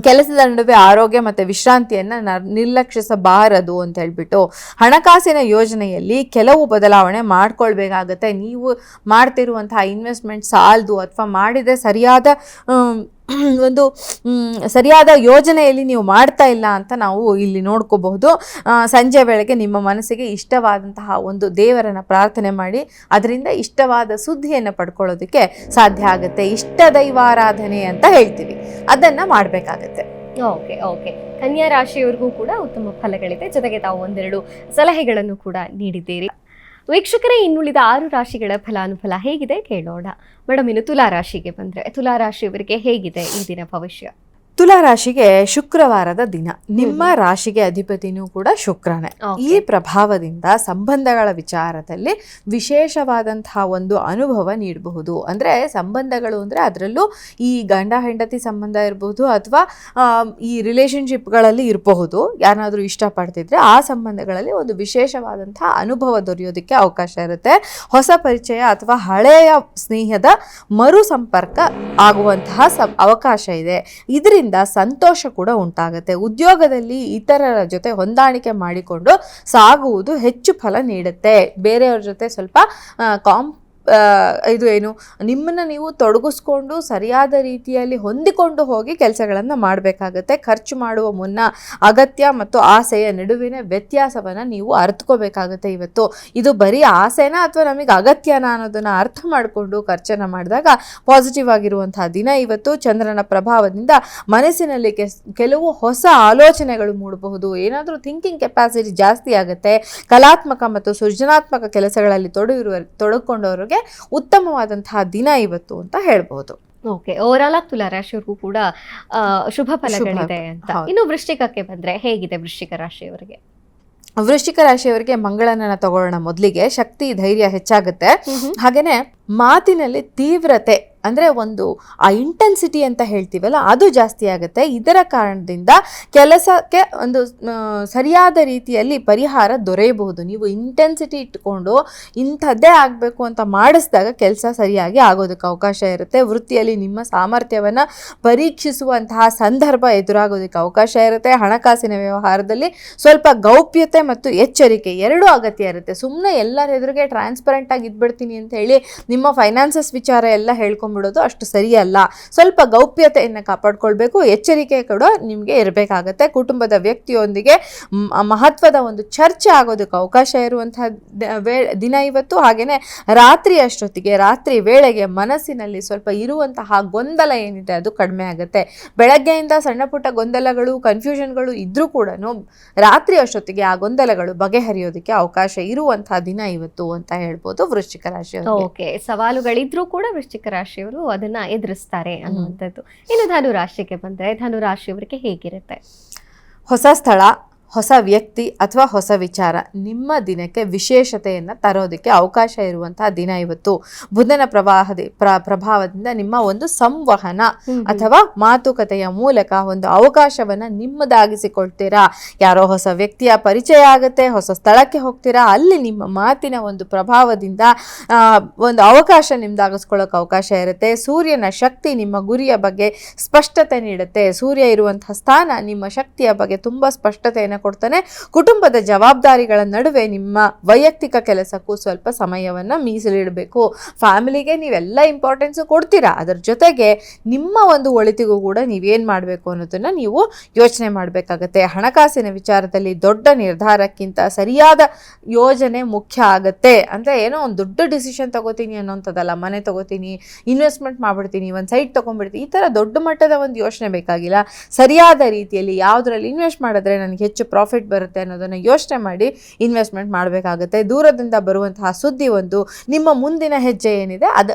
ಕೆಲಸದ ನಡುವೆ ಆರೋಗ್ಯ ಮತ್ತು ವಿಶ್ರಾಂತಿಯನ್ನು ನಿರ್ಲಕ್ಷಿಸಬಾರದು ಅಂತ ಹೇಳ್ಬಿಟ್ಟು ಹಣಕಾಸಿನ ಯೋಜನೆಯಲ್ಲಿ ಕೆಲವು ಬದಲಾವಣೆ ಮಾಡ್ಕೊಳ್ಬೇಕಾಗತ್ತೆ. ನೀವು ಮಾಡ್ತಿರುವಂತಹ ಇನ್ವೆಸ್ಟ್ಮೆಂಟ್ ಸಾಲದು ಅಥವಾ ಮಾಡಿದರೆ ಸರಿಯಾದ ಯೋಜನೆಯಲ್ಲಿ ನೀವು ಮಾಡ್ತಾ ಇಲ್ಲ ಅಂತ ನಾವು ಇಲ್ಲಿ ನೋಡ್ಕೋಬಹುದು. ಸಂಜೆ ವೇಳೆಗೆ ನಿಮ್ಮ ಮನಸ್ಸಿಗೆ ಇಷ್ಟವಾದಂತಹ ಒಂದು ದೇವರನ್ನ ಪ್ರಾರ್ಥನೆ ಮಾಡಿ ಅದರಿಂದ ಇಷ್ಟವಾದ ಸುದ್ದಿಯನ್ನು ಪಡ್ಕೊಳ್ಳೋದಕ್ಕೆ ಸಾಧ್ಯ ಆಗುತ್ತೆ. ಇಷ್ಟ ದೈವಾರಾಧನೆ ಅಂತ ಹೇಳ್ತೀವಿ, ಅದನ್ನ ಮಾಡಬೇಕಾಗತ್ತೆ. ಓಕೆ, ಕನ್ಯಾ ರಾಶಿಯವರಿಗೂ ಕೂಡ ಉತ್ತಮ ಫಲಗಳಿದೆ. ಜೊತೆಗೆ ತಾವು ಒಂದೆರಡು ಸಲಹೆಗಳನ್ನು ಕೂಡ ನೀಡಿದ್ದೀರಿ. ವೀಕ್ಷಕರೇ, ಇನ್ನುಳಿದ 6 ರಾಶಿಗಳ ಫಲಾನುಫಲ ಹೇಗಿದೆ ಕೇಳೋಣ. ಮೇಡಮ್, ಇನ್ನು ತುಲಾ ರಾಶಿಗೆ ಬಂದ್ರೆ, ತುಲಾ ರಾಶಿಯವರಿಗೆ ಹೇಗಿದೆ ಈ ದಿನ ಭವಿಷ್ಯ? ತುಲಾ ರಾಶಿಗೆ ಶುಕ್ರವಾರದ ದಿನ. ನಿಮ್ಮ ರಾಶಿಗೆ ಅಧಿಪತಿನೂ ಕೂಡ ಶುಕ್ರನೇ. ಈ ಪ್ರಭಾವದಿಂದ ಸಂಬಂಧಗಳ ವಿಚಾರದಲ್ಲಿ ವಿಶೇಷವಾದಂತಹ ಒಂದು ಅನುಭವ ನೀಡಬಹುದು. ಅಂದರೆ ಸಂಬಂಧಗಳು ಅಂದರೆ ಅದರಲ್ಲೂ ಈ ಗಂಡ ಹೆಂಡತಿ ಸಂಬಂಧ ಇರಬಹುದು, ಅಥವಾ ಈ ರಿಲೇಷನ್ಶಿಪ್ಗಳಲ್ಲಿ ಇರಬಹುದು. ಯಾರಾದರೂ ಇಷ್ಟಪಡ್ತಿದ್ರೆ ಆ ಸಂಬಂಧಗಳಲ್ಲಿ ಒಂದು ವಿಶೇಷವಾದಂತಹ ಅನುಭವ ದೊರೆಯೋದಕ್ಕೆ ಅವಕಾಶ ಇರುತ್ತೆ. ಹೊಸ ಪರಿಚಯ ಅಥವಾ ಹಳೆಯ ಸ್ನೇಹದ ಮರು ಸಂಪರ್ಕ ಆಗುವಂತಹ ಅವಕಾಶ ಇದೆ. ಇದರಿಂದ ಸಂತೋಷ ಕೂಡ ಉಂಟಾಗುತ್ತೆ. ಉದ್ಯೋಗದಲ್ಲಿ ಇತರರ ಜೊತೆ ಹೊಂದಾಣಿಕೆ ಮಾಡಿಕೊಂಡು ಸಾಗುವುದು ಹೆಚ್ಚು ಫಲ ನೀಡುತ್ತೆ. ಬೇರೆಯವ್ರ ಜೊತೆ ಸ್ವಲ್ಪ ನಿಮ್ಮನ್ನು ನೀವು ತೊಡಗಿಸ್ಕೊಂಡು ಸರಿಯಾದ ರೀತಿಯಲ್ಲಿ ಹೊಂದಿಕೊಂಡು ಹೋಗಿ ಕೆಲಸಗಳನ್ನು ಮಾಡಬೇಕಾಗತ್ತೆ. ಖರ್ಚು ಮಾಡುವ ಮುನ್ನ ಅಗತ್ಯ ಮತ್ತು ಆಸೆಯ ನಡುವಿನ ವ್ಯತ್ಯಾಸವನ್ನು ನೀವು ಅರ್ಥಕೋಬೇಕಾಗತ್ತೆ. ಇವತ್ತು ಇದು ಬರೀ ಆಸೆನಾ ಅಥವಾ ನಮಗೆ ಅಗತ್ಯನಾ ಅನ್ನೋದನ್ನು ಅರ್ಥ ಮಾಡಿಕೊಂಡು ಖರ್ಚನ್ನು ಮಾಡಿದಾಗ ಪಾಸಿಟಿವ್ ಆಗಿರುವಂತಹ ದಿನ ಇವತ್ತು. ಚಂದ್ರನ ಪ್ರಭಾವದಿಂದ ಮನಸ್ಸಿನಲ್ಲಿ ಕೆಲವು ಹೊಸ ಆಲೋಚನೆಗಳು ಮೂಡಬಹುದು. ಏನಾದರೂ ಥಿಂಕಿಂಗ್ ಕೆಪಾಸಿಟಿ ಜಾಸ್ತಿ ಆಗುತ್ತೆ. ಕಲಾತ್ಮಕ ಮತ್ತು ಸೃಜನಾತ್ಮಕ ಕೆಲಸಗಳಲ್ಲಿ ತೊಡಗಿಕೊಂಡವರಿಗೆ ಉತ್ತಮವಾದಂತಹ ದಿನ ಇವತ್ತು ಅಂತ ಹೇಳ್ಬಹುದು. ಓಕೆ, ಓವರಾಲ್ ಆಗಿ ತುಲಾ ರಾಶಿಯವರಿಗೂ ಕೂಡ ಶುಭ ಫಲಗಳಿದೆ ಅಂತ. ಇನ್ನು ವೃಶ್ಚಿಕಕ್ಕೆ ಬಂದ್ರೆ ಹೇಗಿದೆ ವೃಶ್ಚಿಕ ರಾಶಿಯವರಿಗೆ? ವೃಶ್ಚಿಕ ರಾಶಿಯವರಿಗೆ ಮಂಗಳನ ತಗೊಳ್ಳೋಣ. ಮೊದಲಿಗೆ ಶಕ್ತಿ ಧೈರ್ಯ ಹೆಚ್ಚಾಗುತ್ತೆ. ಹಾಗೇನೆ ಮಾತಿನಲ್ಲಿ ತೀವ್ರತೆ ಅಂದರೆ ಒಂದು ಆ ಇಂಟೆನ್ಸಿಟಿ ಅಂತ ಹೇಳ್ತೀವಲ್ಲ, ಅದು ಜಾಸ್ತಿ ಆಗುತ್ತೆ. ಇದರ ಕಾರಣದಿಂದ ಕೆಲಸಕ್ಕೆ ಒಂದು ಸರಿಯಾದ ರೀತಿಯಲ್ಲಿ ಪರಿಹಾರ ದೊರೆಯಬಹುದು. ನೀವು ಇಂಟೆನ್ಸಿಟಿ ಇಟ್ಕೊಂಡು ಇಂಥದ್ದೇ ಆಗಬೇಕು ಅಂತ ಮಾಡಿಸಿದಾಗ ಕೆಲಸ ಸರಿಯಾಗಿ ಆಗೋದಕ್ಕೆ ಅವಕಾಶ ಇರುತ್ತೆ. ವೃತ್ತಿಯಲ್ಲಿ ನಿಮ್ಮ ಸಾಮರ್ಥ್ಯವನ್ನು ಪರೀಕ್ಷಿಸುವಂತಹ ಸಂದರ್ಭ ಎದುರಾಗೋದಕ್ಕೆ ಅವಕಾಶ ಇರುತ್ತೆ. ಹಣಕಾಸಿನ ವ್ಯವಹಾರದಲ್ಲಿ ಸ್ವಲ್ಪ ಗೌಪ್ಯತೆ ಮತ್ತು ಎಚ್ಚರಿಕೆ ಎರಡೂ ಅಗತ್ಯ ಇರುತ್ತೆ. ಸುಮ್ಮನೆ ಎಲ್ಲರ ಎದುರಿಗೆ ಟ್ರಾನ್ಸ್ಪರೆಂಟ್ ಆಗಿ ಇದ್ಬಿಡ್ತೀನಿ ಅಂತ ಹೇಳಿ ನಿಮ್ಮ ಫೈನಾನ್ಸಸ್ ವಿಚಾರ ಎಲ್ಲ ಹೇಳ್ಕೊಂಡ್ಬಿಡೋದು ಅಷ್ಟು ಸರಿಯಲ್ಲ. ಸ್ವಲ್ಪ ಗೌಪ್ಯತೆಯನ್ನು ಕಾಪಾಡ್ಕೊಳ್ಬೇಕು. ಎಚ್ಚರಿಕೆ ಕೂಡ ನಿಮಗೆ ಇರಬೇಕಾಗತ್ತೆ. ಕುಟುಂಬದ ವ್ಯಕ್ತಿಯೊಂದಿಗೆ ಮಹತ್ವದ ಒಂದು ಚರ್ಚೆ ಆಗೋದಕ್ಕೆ ಅವಕಾಶ ಇರುವಂತಹ ದಿನ ಇವತ್ತು. ಹಾಗೆಯೇ ರಾತ್ರಿ ವೇಳೆಗೆ ಮನಸ್ಸಿನಲ್ಲಿ ಸ್ವಲ್ಪ ಇರುವಂತಹ ಗೊಂದಲ ಏನಿದೆ ಅದು ಕಡಿಮೆ ಆಗುತ್ತೆ. ಬೆಳಗ್ಗೆಯಿಂದ ಸಣ್ಣ ಪುಟ್ಟ ಗೊಂದಲಗಳು, ಕನ್ಫ್ಯೂಷನ್ಗಳು ಇದ್ರೂ ಕೂಡ ರಾತ್ರಿ ಅಷ್ಟೊತ್ತಿಗೆ ಆ ಗೊಂದಲಗಳು ಬಗೆಹರಿಯೋದಕ್ಕೆ ಅವಕಾಶ ಇರುವಂತಹ ದಿನ ಇವತ್ತು ಅಂತ ಹೇಳ್ಬೋದು ವೃಶ್ಚಿಕ ರಾಶಿಯವರು. ಓಕೆ, ಸವಾಲುಗಳಿದ್ರೂ ಕೂಡ ವೃಶ್ಚಿಕ ರಾಶಿಯವರು ಅದನ್ನ ಎದುರಿಸ್ತಾರೆ ಅನ್ನುವಂಥದ್ದು. ಇನ್ನು ಧನು ರಾಶಿಗೆ ಬಂದ್ರೆ, ಧನು ರಾಶಿಯವರಿಗೆ ಹೇಗಿರುತ್ತೆ? ಹೊಸ ಸ್ಥಳ, ಹೊಸ ವ್ಯಕ್ತಿ ಅಥವಾ ಹೊಸ ವಿಚಾರ ನಿಮ್ಮ ದಿನಕ್ಕೆ ವಿಶೇಷತೆಯನ್ನು ತರೋದಕ್ಕೆ ಅವಕಾಶ ಇರುವಂತಹ ದಿನ ಇವತ್ತು. ಬುಧನ ಪ್ರಭಾವದಿಂದ ನಿಮ್ಮ ಒಂದು ಸಂವಹನ ಅಥವಾ ಮಾತುಕತೆಯ ಮೂಲಕ ಒಂದು ಅವಕಾಶವನ್ನು ನಿಮ್ಮದಾಗಿಸಿಕೊಳ್ತೀರಾ. ಯಾರೋ ಹೊಸ ವ್ಯಕ್ತಿಯ ಪರಿಚಯ ಆಗುತ್ತೆ, ಹೊಸ ಸ್ಥಳಕ್ಕೆ ಹೋಗ್ತೀರಾ, ಅಲ್ಲಿ ನಿಮ್ಮ ಮಾತಿನ ಒಂದು ಪ್ರಭಾವದಿಂದ ಒಂದು ಅವಕಾಶ ನಿಮ್ದಾಗಿಸ್ಕೊಳ್ಳೋಕೆ ಅವಕಾಶ ಇರುತ್ತೆ. ಸೂರ್ಯನ ಶಕ್ತಿ ನಿಮ್ಮ ಗುರಿಯ ಬಗ್ಗೆ ಸ್ಪಷ್ಟತೆ ನೀಡುತ್ತೆ. ಸೂರ್ಯ ಇರುವಂತಹ ಸ್ಥಾನ ನಿಮ್ಮ ಶಕ್ತಿಯ ಬಗ್ಗೆ ತುಂಬ ಸ್ಪಷ್ಟತೆಯನ್ನು ಕೊಡ್ತಾನೆ. ಕುಟುಂಬದ ಜವಾಬ್ದಾರಿಗಳ ನಡುವೆ ನಿಮ್ಮ ವೈಯಕ್ತಿಕ ಕೆಲಸಕ್ಕೂ ಸ್ವಲ್ಪ ಸಮಯವನ್ನು ಮೀಸಲಿಡಬೇಕು. ಫ್ಯಾಮಿಲಿಗೆ ನೀವೆಲ್ಲ ಇಂಪಾರ್ಟೆನ್ಸ್ ಕೊಡ್ತೀರಾ, ಅದರ ಜೊತೆಗೆ ನಿಮ್ಮ ಒಂದು ಒಳಿತಿಗೂ ಕೂಡ ನೀವೇನು ಮಾಡಬೇಕು ಅನ್ನೋದನ್ನು ನೀವು ಯೋಚನೆ ಮಾಡಬೇಕಾಗತ್ತೆ. ಹಣಕಾಸಿನ ವಿಚಾರದಲ್ಲಿ ದೊಡ್ಡ ನಿರ್ಧಾರಕ್ಕಿಂತ ಸರಿಯಾದ ಯೋಜನೆ ಮುಖ್ಯ ಆಗುತ್ತೆ. ಅಂದರೆ ಏನೋ ಒಂದು ದೊಡ್ಡ ಡಿಸಿಷನ್ ತಗೋತೀನಿ ಅನ್ನೋಂಥದ್ದಲ್ಲ. ಮನೆ ತಗೋತೀನಿ, ಇನ್ವೆಸ್ಟ್ಮೆಂಟ್ ಮಾಡ್ಬಿಡ್ತೀನಿ, ಒಂದು ಸೈಟ್ ತೊಗೊಂಡ್ಬಿಡ್ತೀನಿ, ಈ ಥರ ದೊಡ್ಡ ಮಟ್ಟದ ಒಂದು ಯೋಚನೆ ಬೇಕಾಗಿಲ್ಲ. ಸರಿಯಾದ ರೀತಿಯಲ್ಲಿ ಯಾವುದರಲ್ಲಿ ಇನ್ವೆಸ್ಟ್ ಮಾಡಿದ್ರೆ ನನಗೆ ಹೆಚ್ಚು ಪ್ರಾಫಿಟ್ ಬರುತ್ತೆ ಅನ್ನೋದನ್ನು ಯೋಚನೆ ಮಾಡಿ ಇನ್ವೆಸ್ಟ್ಮೆಂಟ್ ಮಾಡಬೇಕಾಗುತ್ತೆ. ದೂರದಿಂದ ಬರುವಂತಹ ಸುದ್ದಿ ಒಂದು ನಿಮ್ಮ ಮುಂದಿನ ಹೆಜ್ಜೆ ಏನಿದೆ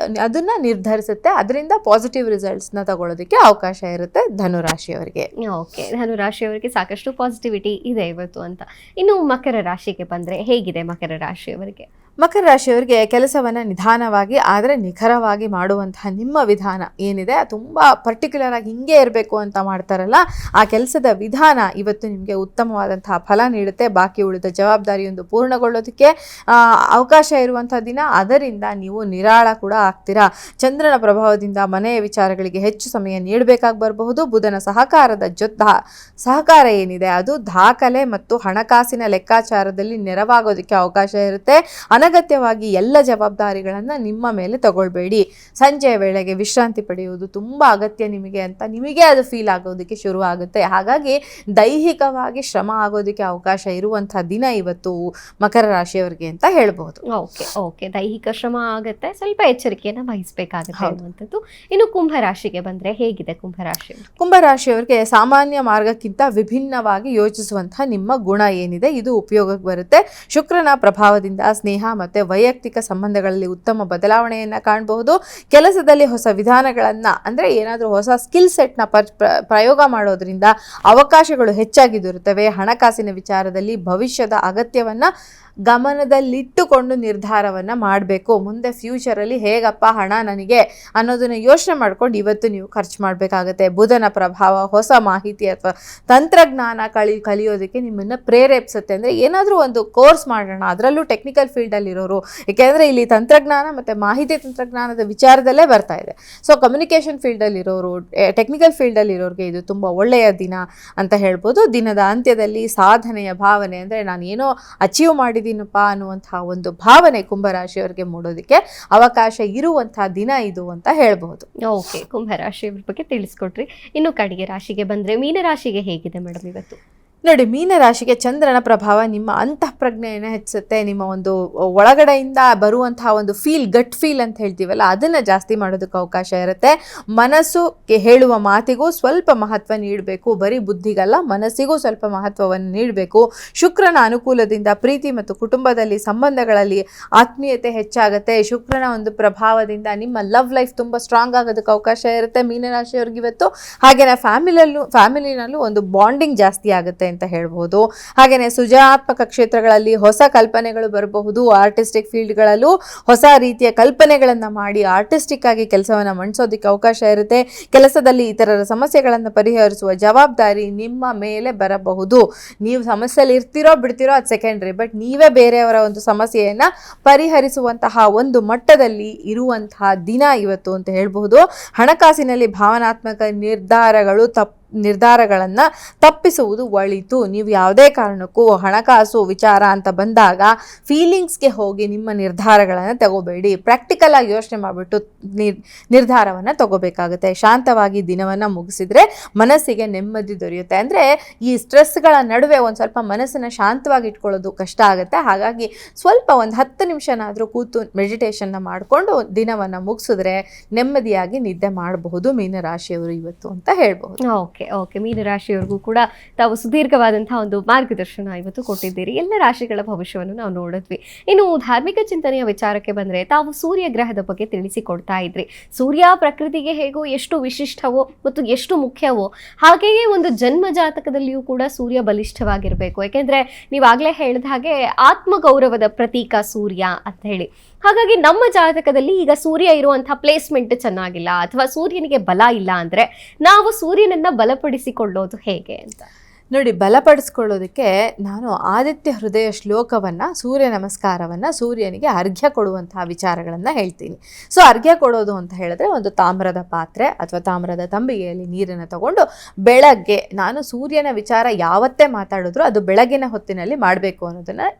ಅದನ್ನು ನಿರ್ಧರಿಸುತ್ತೆ. ಅದರಿಂದ ಪಾಸಿಟಿವ್ ರಿಸಲ್ಟ್ಸ್ನ ತಗೊಳ್ಳೋದಕ್ಕೆ ಅವಕಾಶ ಇರುತ್ತೆ ಧನುರಾಶಿಯವರಿಗೆ. ಓಕೆ, ಧನುರಾಶಿಯವರಿಗೆ ಸಾಕಷ್ಟು ಪಾಸಿಟಿವಿಟಿ ಇದೆ ಇವತ್ತು ಅಂತ. ಇನ್ನು ಮಕರ ರಾಶಿಗೆ ಬಂದರೆ ಹೇಗಿದೆ ಮಕರ ರಾಶಿಯವರಿಗೆ? ಮಕರ ರಾಶಿಯವರಿಗೆ ಕೆಲಸವನ್ನು ನಿಧಾನವಾಗಿ ಆದರೆ ನಿಖರವಾಗಿ ಮಾಡುವಂತಹ ನಿಮ್ಮ ವಿಧಾನ ಏನಿದೆ ತುಂಬ ಪರ್ಟಿಕ್ಯುಲರ್ ಆಗಿ ಹಿಂಗೆ ಇರಬೇಕು ಅಂತ ಮಾಡ್ತಾರಲ್ಲ, ಆ ಕೆಲಸದ ವಿಧಾನ ಇವತ್ತು ನಿಮಗೆ ಉತ್ತಮವಾದಂತಹ ಫಲ ನೀಡುತ್ತೆ. ಬಾಕಿ ಉಳಿದ ಜವಾಬ್ದಾರಿಯೊಂದು ಪೂರ್ಣಗೊಳ್ಳೋದಕ್ಕೆ ಅವಕಾಶ ಇರುವಂಥ ದಿನ. ಅದರಿಂದ ನೀವು ನಿರಾಳ ಕೂಡ ಆಗ್ತೀರಾ. ಚಂದ್ರನ ಪ್ರಭಾವದಿಂದ ಮನೆಯ ವಿಚಾರಗಳಿಗೆ ಹೆಚ್ಚು ಸಮಯ ನೀಡಬೇಕಾಗಿ ಬರಬಹುದು. ಬುಧನ ಸಹಕಾರ ಏನಿದೆ ಅದು ದಾಖಲೆ ಮತ್ತು ಹಣಕಾಸಿನ ಲೆಕ್ಕಾಚಾರದಲ್ಲಿ ನೆರವಾಗೋದಕ್ಕೆ ಅವಕಾಶ ಇರುತ್ತೆ. ಅನಗತ್ಯವಾಗಿ ಎಲ್ಲ ಜವಾಬ್ದಾರಿಗಳನ್ನು ನಿಮ್ಮ ಮೇಲೆ ತಗೊಳ್ಬೇಡಿ. ಸಂಜೆಯ ವೇಳೆಗೆ ವಿಶ್ರಾಂತಿ ಪಡೆಯುವುದು ತುಂಬ ಅಗತ್ಯ ನಿಮಗೆ ಅಂತ ನಿಮಗೆ ಅದು ಫೀಲ್ ಆಗೋದಕ್ಕೆ ಶುರು ಆಗುತ್ತೆ. ಹಾಗಾಗಿ ದೈಹಿಕವಾಗಿ ಶ್ರಮ ಆಗೋದಕ್ಕೆ ಅವಕಾಶ ಇರುವಂಥ ದಿನ ಇವತ್ತು ಮಕರ ರಾಶಿಯವರಿಗೆ ಅಂತ ಹೇಳ್ಬೋದು. ಓಕೆ, ದೈಹಿಕ ಶ್ರಮ ಆಗುತ್ತೆ, ಸ್ವಲ್ಪ ಎಚ್ಚರಿಕೆಯನ್ನು ವಹಿಸಬೇಕಾಗುತ್ತೆ ಅನ್ನುವಂಥದ್ದು. ಇನ್ನು ಕುಂಭರಾಶಿಗೆ ಬಂದರೆ ಹೇಗಿದೆ ಕುಂಭರಾಶಿ? ಕುಂಭರಾಶಿಯವರಿಗೆ ಸಾಮಾನ್ಯ ಮಾರ್ಗಕ್ಕಿಂತ ವಿಭಿನ್ನವಾಗಿ ಯೋಚಿಸುವಂತಹ ನಿಮ್ಮ ಗುಣ ಏನಿದೆ ಇದು ಉಪಯೋಗಕ್ಕೆ ಬರುತ್ತೆ. ಶುಕ್ರನ ಪ್ರಭಾವದಿಂದ ಸ್ನೇಹ ಮತ್ತು ವೈಯಕ್ತಿಕ ಸಂಬಂಧಗಳಲ್ಲಿ ಉತ್ತಮ ಬದಲಾವಣೆಯನ್ನು ಕಾಣಬಹುದು. ಕೆಲಸದಲ್ಲಿ ಹೊಸ ವಿಧಾನಗಳನ್ನು ಅಂದರೆ ಏನಾದರೂ ಹೊಸ ಸ್ಕಿಲ್ ಸೆಟ್ನ ಪ್ರಯೋಗ ಮಾಡೋದ್ರಿಂದ ಅವಕಾಶಗಳು ಹೆಚ್ಚಾಗಿ ದೊರೆತವೆ. ಹಣಕಾಸಿನ ವಿಚಾರದಲ್ಲಿ ಭವಿಷ್ಯದ ಅಗತ್ಯವನ್ನು ಗಮನದಲ್ಲಿಟ್ಟುಕೊಂಡು ನಿರ್ಧಾರವನ್ನು ಮಾಡಬೇಕು. ಮುಂದೆ ಫ್ಯೂಚರಲ್ಲಿ ಹೇಗಪ್ಪ ಹಣ ನನಗೆ ಅನ್ನೋದನ್ನು ಯೋಚನೆ ಮಾಡ್ಕೊಂಡು ಇವತ್ತು ನೀವು ಖರ್ಚು ಮಾಡಬೇಕಾಗತ್ತೆ. ಬುಧನ ಪ್ರಭಾವ ಹೊಸ ಮಾಹಿತಿ ಅಥವಾ ತಂತ್ರಜ್ಞಾನ ಕಲಿಯೋದಕ್ಕೆ ನಿಮ್ಮನ್ನು ಪ್ರೇರೇಪಿಸುತ್ತೆ. ಅಂದರೆ ಏನಾದರೂ ಒಂದು ಕೋರ್ಸ್ ಮಾಡೋಣ, ಅದರಲ್ಲೂ ಟೆಕ್ನಿಕಲ್ ಫೀಲ್ಡಲ್ಲಿರೋರು, ಏಕೆಂದರೆ ಇಲ್ಲಿ ತಂತ್ರಜ್ಞಾನ ಮತ್ತು ಮಾಹಿತಿ ತಂತ್ರಜ್ಞಾನದ ವಿಚಾರದಲ್ಲೇ ಬರ್ತಾ ಇದೆ. ಸೊ ಕಮ್ಯುನಿಕೇಷನ್ ಫೀಲ್ಡಲ್ಲಿರೋರು, ಟೆಕ್ನಿಕಲ್ ಫೀಲ್ಡಲ್ಲಿರೋರಿಗೆ ಇದು ತುಂಬ ಒಳ್ಳೆಯ ದಿನ ಅಂತ ಹೇಳ್ಬೋದು. ದಿನದ ಅಂತ್ಯದಲ್ಲಿ ಸಾಧನೆಯ ಭಾವನೆ, ಅಂದರೆ ನಾನು ಏನೋ ಅಚೀವ್ ಮಾಡಿದ್ದೀನಪ್ಪ ಅನ್ನುವಂತಹ ಒಂದು ಭಾವನೆ ಕುಂಭರಾಶಿಯವರಿಗೆ ಮೂಡೋದಕ್ಕೆ ಅವಕಾಶ ಇರುವಂತಹ ದಿನ ಇದು ಅಂತ ಹೇಳ್ಬಹುದು. ಓಕೆ, ಕುಂಭರಾಶಿಯವ್ರ ಬಗ್ಗೆ ತಿಳಿಸ್ಕೊಟ್ರಿ. ಇನ್ನು ಕಡೆಗೆ ರಾಶಿಗೆ ಬಂದ್ರೆ ಮೀನರಾಶಿಗೆ ಹೇಗಿದೆ ಮೇಡಮ್ ಇವತ್ತು? ನೋಡಿ, ಮೀನರಾಶಿಗೆ ಚಂದ್ರನ ಪ್ರಭಾವ ನಿಮ್ಮ ಅಂತಃಪ್ರಜ್ಞೆಯನ್ನು ಹೆಚ್ಚಿಸುತ್ತೆ. ನಿಮ್ಮ ಒಂದು ಒಳಗಡೆಯಿಂದ ಬರುವಂತಹ ಒಂದು ಗಟ್ ಫೀಲ್ ಅಂತ ಹೇಳ್ತೀವಲ್ಲ, ಅದನ್ನು ಜಾಸ್ತಿ ಮಾಡೋದಕ್ಕೆ ಅವಕಾಶ ಇರುತ್ತೆ. ಮನಸ್ಸು ಹೇಳುವ ಮಾತಿಗೂ ಸ್ವಲ್ಪ ಮಹತ್ವ ನೀಡಬೇಕು. ಬರೀ ಬುದ್ಧಿಗಲ್ಲ, ಮನಸ್ಸಿಗೂ ಸ್ವಲ್ಪ ಮಹತ್ವವನ್ನು ನೀಡಬೇಕು. ಶುಕ್ರನ ಅನುಕೂಲದಿಂದ ಪ್ರೀತಿ ಮತ್ತು ಕುಟುಂಬದಲ್ಲಿ ಸಂಬಂಧಗಳಲ್ಲಿ ಆತ್ಮೀಯತೆ ಹೆಚ್ಚಾಗುತ್ತೆ. ಶುಕ್ರನ ಒಂದು ಪ್ರಭಾವದಿಂದ ನಿಮ್ಮ ಲವ್ ಲೈಫ್ ತುಂಬ ಸ್ಟ್ರಾಂಗ್ ಆಗೋದಕ್ಕೆ ಅವಕಾಶ ಇರುತ್ತೆ ಮೀನರಾಶಿಯವ್ರಿಗೆ ಇವತ್ತು. ಹಾಗೆಯೇ ಫ್ಯಾಮಿಲಿನಲ್ಲೂ ಒಂದು ಬಾಂಡಿಂಗ್ ಜಾಸ್ತಿ ಆಗುತ್ತೆ ಅಂತ ಹೇಳ್ಬೋದು. ಹಾಗೆಯೇ ಸೃಜನಾತ್ಮಕ ಕ್ಷೇತ್ರಗಳಲ್ಲಿ ಹೊಸ ಕಲ್ಪನೆಗಳು ಬರಬಹುದು. ಆರ್ಟಿಸ್ಟಿಕ್ ಫೀಲ್ಡ್ಗಳಲ್ಲೂ ಹೊಸ ರೀತಿಯ ಕಲ್ಪನೆಗಳನ್ನು ಮಾಡಿ ಆರ್ಟಿಸ್ಟಿಕ್ ಆಗಿ ಕೆಲಸವನ್ನು ಮಂಡಿಸೋದಕ್ಕೆ ಅವಕಾಶ ಇರುತ್ತೆ. ಕೆಲಸದಲ್ಲಿ ಇತರರ ಸಮಸ್ಯೆಗಳನ್ನು ಪರಿಹರಿಸುವ ಜವಾಬ್ದಾರಿ ನಿಮ್ಮ ಮೇಲೆ ಬರಬಹುದು. ನೀವು ಸಮಸ್ಯೆಯಲ್ಲಿ ಇರ್ತಿರೋ ಬಿಡ್ತಿರೋ ಅದು ಸೆಕೆಂಡ್ರಿ, ಬಟ್ ನೀವೇ ಬೇರೆಯವರ ಒಂದು ಸಮಸ್ಯೆಯನ್ನು ಪರಿಹರಿಸುವಂತಹ ಒಂದು ಮಟ್ಟದಲ್ಲಿ ಇರುವಂತಹ ದಿನ ಇವತ್ತು ಅಂತ ಹೇಳ್ಬಹುದು. ಹಣಕಾಸಿನಲ್ಲಿ ಭಾವನಾತ್ಮಕ ನಿರ್ಧಾರಗಳನ್ನು ತಪ್ಪಿಸುವುದು ಒಳಿತು. ನೀವು ಯಾವುದೇ ಕಾರಣಕ್ಕೂ ಹಣಕಾಸು ವಿಚಾರ ಅಂತ ಬಂದಾಗ ಫೀಲಿಂಗ್ಸ್ಗೆ ಹೋಗಿ ನಿಮ್ಮ ನಿರ್ಧಾರಗಳನ್ನು ತಗೋಬೇಡಿ. ಪ್ರಾಕ್ಟಿಕಲ್ ಆಗಿ ಯೋಚನೆ ಮಾಡಿಬಿಟ್ಟು ನಿರ್ಧಾರವನ್ನು ತಗೋಬೇಕಾಗುತ್ತೆ. ಶಾಂತವಾಗಿ ದಿನವನ್ನು ಮುಗಿಸಿದ್ರೆ ಮನಸ್ಸಿಗೆ ನೆಮ್ಮದಿ ದೊರೆಯುತ್ತೆ. ಅಂದರೆ ಈ ಸ್ಟ್ರೆಸ್ಗಳ ನಡುವೆ ಒಂದು ಸ್ವಲ್ಪ ಮನಸ್ಸನ್ನು ಶಾಂತವಾಗಿ ಇಟ್ಕೊಳ್ಳೋದು ಕಷ್ಟ ಆಗುತ್ತೆ. ಹಾಗಾಗಿ ಸ್ವಲ್ಪ ಒಂದು 10 ನಿಮಿಷನಾದರೂ ಕೂತು ಮೆಡಿಟೇಷನ್ನ ಮಾಡಿಕೊಂಡು ದಿನವನ್ನು ಮುಗಿಸಿದ್ರೆ ನೆಮ್ಮದಿಯಾಗಿ ನಿದ್ದೆ ಮಾಡಬಹುದು ಮೀನರಾಶಿಯವರು ಇವತ್ತು ಅಂತ ಹೇಳ್ಬಹುದು. ಓಕೆ, ಮೀನರಾಶಿಯವರಿಗೂ ಕೂಡ ತಾವು ಸುದೀರ್ಘವಾದಂತಹ ಒಂದು ಮಾರ್ಗದರ್ಶನ ಇವತ್ತು ಕೊಟ್ಟಿದ್ದೀರಿ. ಎಲ್ಲ ರಾಶಿಗಳ ಭವಿಷ್ಯವನ್ನು ನಾವು ನೋಡಿದ್ವಿ. ಇನ್ನು ಧಾರ್ಮಿಕ ಚಿಂತನೆಯ ವಿಚಾರಕ್ಕೆ ಬಂದರೆ ತಾವು ಸೂರ್ಯ ಗ್ರಹದ ಬಗ್ಗೆ ತಿಳಿಸಿಕೊಡ್ತಾ ಇದ್ರಿ. ಸೂರ್ಯ ಪ್ರಕೃತಿಗೆ ಹೇಗೋ ಎಷ್ಟು ವಿಶಿಷ್ಟವೋ ಮತ್ತು ಎಷ್ಟು ಮುಖ್ಯವೋ ಹಾಗೆಯೇ ಒಂದು ಜನ್ಮ ಜಾತಕದಲ್ಲಿಯೂ ಕೂಡ ಸೂರ್ಯ ಬಲಿಷ್ಠವಾಗಿರಬೇಕು. ಯಾಕೆಂದರೆ ನೀವಾಗಲೇ ಹೇಳಿದ ಹಾಗೆ ಆತ್ಮಗೌರವದ ಪ್ರತೀಕ ಸೂರ್ಯ ಅಂತ ಹೇಳಿ. ಹಾಗಾಗಿ ನಮ್ಮ ಜಾತಕದಲ್ಲಿ ಈಗ ಸೂರ್ಯ ಇರುವಂತಹ ಪ್ಲೇಸ್ಮೆಂಟ್ ಚೆನ್ನಾಗಿಲ್ಲ ಅಥವಾ ಸೂರ್ಯನಿಗೆ ಬಲ ಇಲ್ಲ ಅಂದರೆ ನಾವು ಸೂರ್ಯನನ್ನ ಬಲಪಡಿಸಿಕೊಳ್ಳೋದು ಹೇಗೆ ಅಂತ ನೋಡಿ, ಬಲಪಡಿಸ್ಕೊಳ್ಳೋದಕ್ಕೆ ನಾನು ಆದಿತ್ಯ ಹೃದಯ ಶ್ಲೋಕವನ್ನು, ಸೂರ್ಯ ನಮಸ್ಕಾರವನ್ನು, ಸೂರ್ಯನಿಗೆ ಅರ್ಘ್ಯ ಕೊಡುವಂತಹ ವಿಚಾರಗಳನ್ನು ಹೇಳ್ತೀನಿ. ಸೊ ಅರ್ಘ್ಯ ಕೊಡೋದು ಅಂತ ಹೇಳಿದ್ರೆ ಒಂದು ತಾಮ್ರದ ಪಾತ್ರೆ ಅಥವಾ ತಾಮ್ರದ ತಂಬಿಗೆಯಲ್ಲಿ ನೀರನ್ನು ತಗೊಂಡು ಬೆಳಗ್ಗೆ, ನಾನು ಸೂರ್ಯನ ವಿಚಾರ ಯಾವತ್ತೇ ಮಾತಾಡಿದ್ರು ಅದು ಬೆಳಗಿನ ಹೊತ್ತಿನಲ್ಲಿ ಮಾಡಬೇಕು ಅನ್ನೋದನ್ನು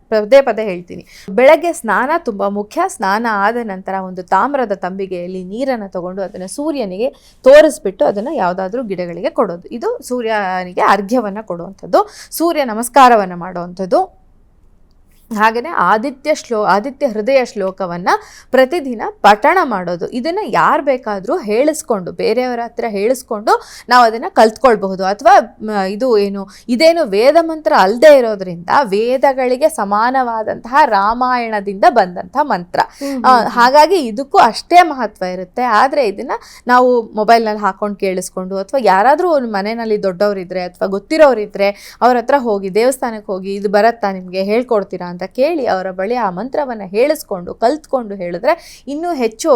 ಪದೇ ಹೇಳ್ತೀನಿ. ಬೆಳಗ್ಗೆ ಸ್ನಾನ ತುಂಬ ಮುಖ್ಯ. ಸ್ನಾನ ಆದ ನಂತರ ಒಂದು ತಾಮ್ರದ ತಂಬಿಗೆಯಲ್ಲಿ ನೀರನ್ನು ತಗೊಂಡು ಅದನ್ನು ಸೂರ್ಯನಿಗೆ ತೋರಿಸ್ಬಿಟ್ಟು ಅದನ್ನು ಯಾವುದಾದ್ರೂ ಗಿಡಗಳಿಗೆ ಕೊಡೋದು. ಇದು ಸೂರ್ಯನಿಗೆ ಅರ್ಘ್ಯವನ್ನು ಕೊಡುವಂಥದ್ದು, ಸೂರ್ಯ ನಮಸ್ಕಾರವನ್ನು ಮಾಡುವಂಥದ್ದು. ಹಾಗೆಯೇ ಆದಿತ್ಯ ಹೃದಯ ಶ್ಲೋಕವನ್ನು ಪ್ರತಿದಿನ ಪಠಣ ಮಾಡೋದು. ಇದನ್ನು ಯಾರು ಬೇಕಾದರೂ ಹೇಳಿಸ್ಕೊಂಡು, ಬೇರೆಯವರ ಹತ್ರ ಹೇಳಿಸ್ಕೊಂಡು ನಾವು ಅದನ್ನು ಕಲ್ತ್ಕೊಳ್ಬಹುದು. ಅಥವಾ ಇದೇನು ವೇದ ಮಂತ್ರ ಅಲ್ಲದೆ ಇರೋದ್ರಿಂದ ವೇದಗಳಿಗೆ ಸಮಾನವಾದಂತಹ ರಾಮಾಯಣದಿಂದ ಬಂದಂತಹ ಮಂತ್ರ. ಹಾಗಾಗಿ ಇದಕ್ಕೂ ಅಷ್ಟೇ ಮಹತ್ವ ಇರುತ್ತೆ. ಆದರೆ ಇದನ್ನು ನಾವು ಮೊಬೈಲ್ನಲ್ಲಿ ಹಾಕೊಂಡು ಕೇಳಿಸ್ಕೊಂಡು ಅಥವಾ ಯಾರಾದರೂ ಮನೆಯಲ್ಲಿ ದೊಡ್ಡವರಿದ್ದರೆ ಅಥವಾ ಗೊತ್ತಿರೋರಿದ್ದರೆ ಅವ್ರ ಹತ್ರ ಹೋಗಿ, ದೇವಸ್ಥಾನಕ್ಕೆ ಹೋಗಿ ಇದು ಬರುತ್ತಾ ನಿಮಗೆ ಹೇಳ್ಕೊಡ್ತೀರಾ ಅಂತ ಕೇಳಿ ಅವರ ಬಳಿ ಆ ಮಂತ್ರವನ್ನು ಹೇಳಿಸ್ಕೊಂಡು ಕಲ್ತ್ಕೊಂಡು ಹೇಳಿದ್ರೆ ಇನ್ನೂ ಹೆಚ್ಚು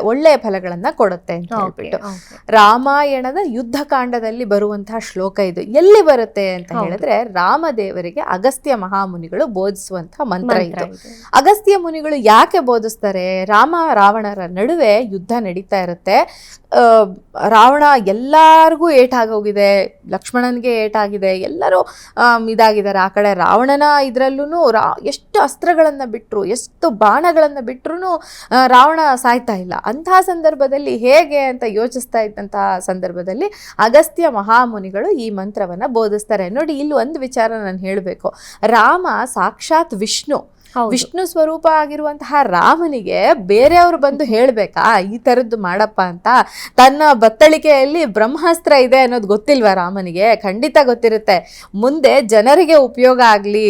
ಒಳ್ಳೆಯ ಫಲಗಳನ್ನು ಕೊಡುತ್ತೆ ಅಂತ ಹೇಳ್ಬಿಟ್ಟು. ರಾಮಾಯಣದ ಯುದ್ಧ ಕಾಂಡದಲ್ಲಿ ಬರುವಂತಹ ಶ್ಲೋಕ ಇದು. ಎಲ್ಲಿ ಬರುತ್ತೆ ಅಂತ ಹೇಳಿದ್ರೆ ರಾಮದೇವರಿಗೆ ಅಗಸ್ತ್ಯ ಮಹಾಮುನಿಗಳು ಬೋಧಿಸುವಂತಹ ಮಂತ್ರ ಇದು. ಅಗಸ್ತ್ಯ ಮುನಿಗಳು ಯಾಕೆ ಬೋಧಿಸ್ತಾರೆ? ರಾವಣರ ನಡುವೆ ಯುದ್ಧ ನಡೀತಾ ಇರುತ್ತೆ. ರಾವಣ ಎಲ್ಲರಿಗೂ ಏಟಾಗೋಗಿದೆ, ಲಕ್ಷ್ಮಣನಿಗೆ ಏಟಾಗಿದೆ, ಎಲ್ಲರೂ ಇದಾಗಿದ್ದಾರೆ. ಆ ಕಡೆ ರಾವಣನ ಇದರಲ್ಲೂ ಎಷ್ಟು ಅಸ್ತ್ರಗಳನ್ನು ಬಿಟ್ಟರು, ಎಷ್ಟು ಬಾಣಗಳನ್ನು ಬಿಟ್ಟರು ರಾವಣ ಸಾಯ್ತಾ ಇಲ್ಲ. ಅಂತಹ ಸಂದರ್ಭದಲ್ಲಿ ಹೇಗೆ ಅಂತ ಯೋಚಿಸ್ತಾ ಇದ್ದಂತಹ ಸಂದರ್ಭದಲ್ಲಿ ಅಗಸ್ತ್ಯ ಮಹಾಮುನಿಗಳು ಈ ಮಂತ್ರವನ್ನು ಬೋಧಿಸ್ತಾರೆ. ನೋಡಿ, ಇಲ್ಲಿ ಒಂದು ವಿಚಾರ ನಾನು ಹೇಳಬೇಕು. ರಾಮ ಸಾಕ್ಷಾತ್ ವಿಷ್ಣು ಸ್ವರೂಪ ಆಗಿರುವಂತಹ ರಾಮನಿಗೆ ಬೇರೆಯವರು ಬಂದು ಹೇಳಬೇಕಾ ಈ ಥರದ್ದು ಮಾಡಪ್ಪ ಅಂತ? ತನ್ನ ಬತ್ತಳಿಕೆಯಲ್ಲಿ ಬ್ರಹ್ಮಾಸ್ತ್ರ ಇದೆ ಅನ್ನೋದು ಗೊತ್ತಿಲ್ವಾ ರಾಮನಿಗೆ? ಖಂಡಿತ ಗೊತ್ತಿರುತ್ತೆ. ಮುಂದೆ ಜನರಿಗೆ ಉಪಯೋಗ ಆಗಲಿ,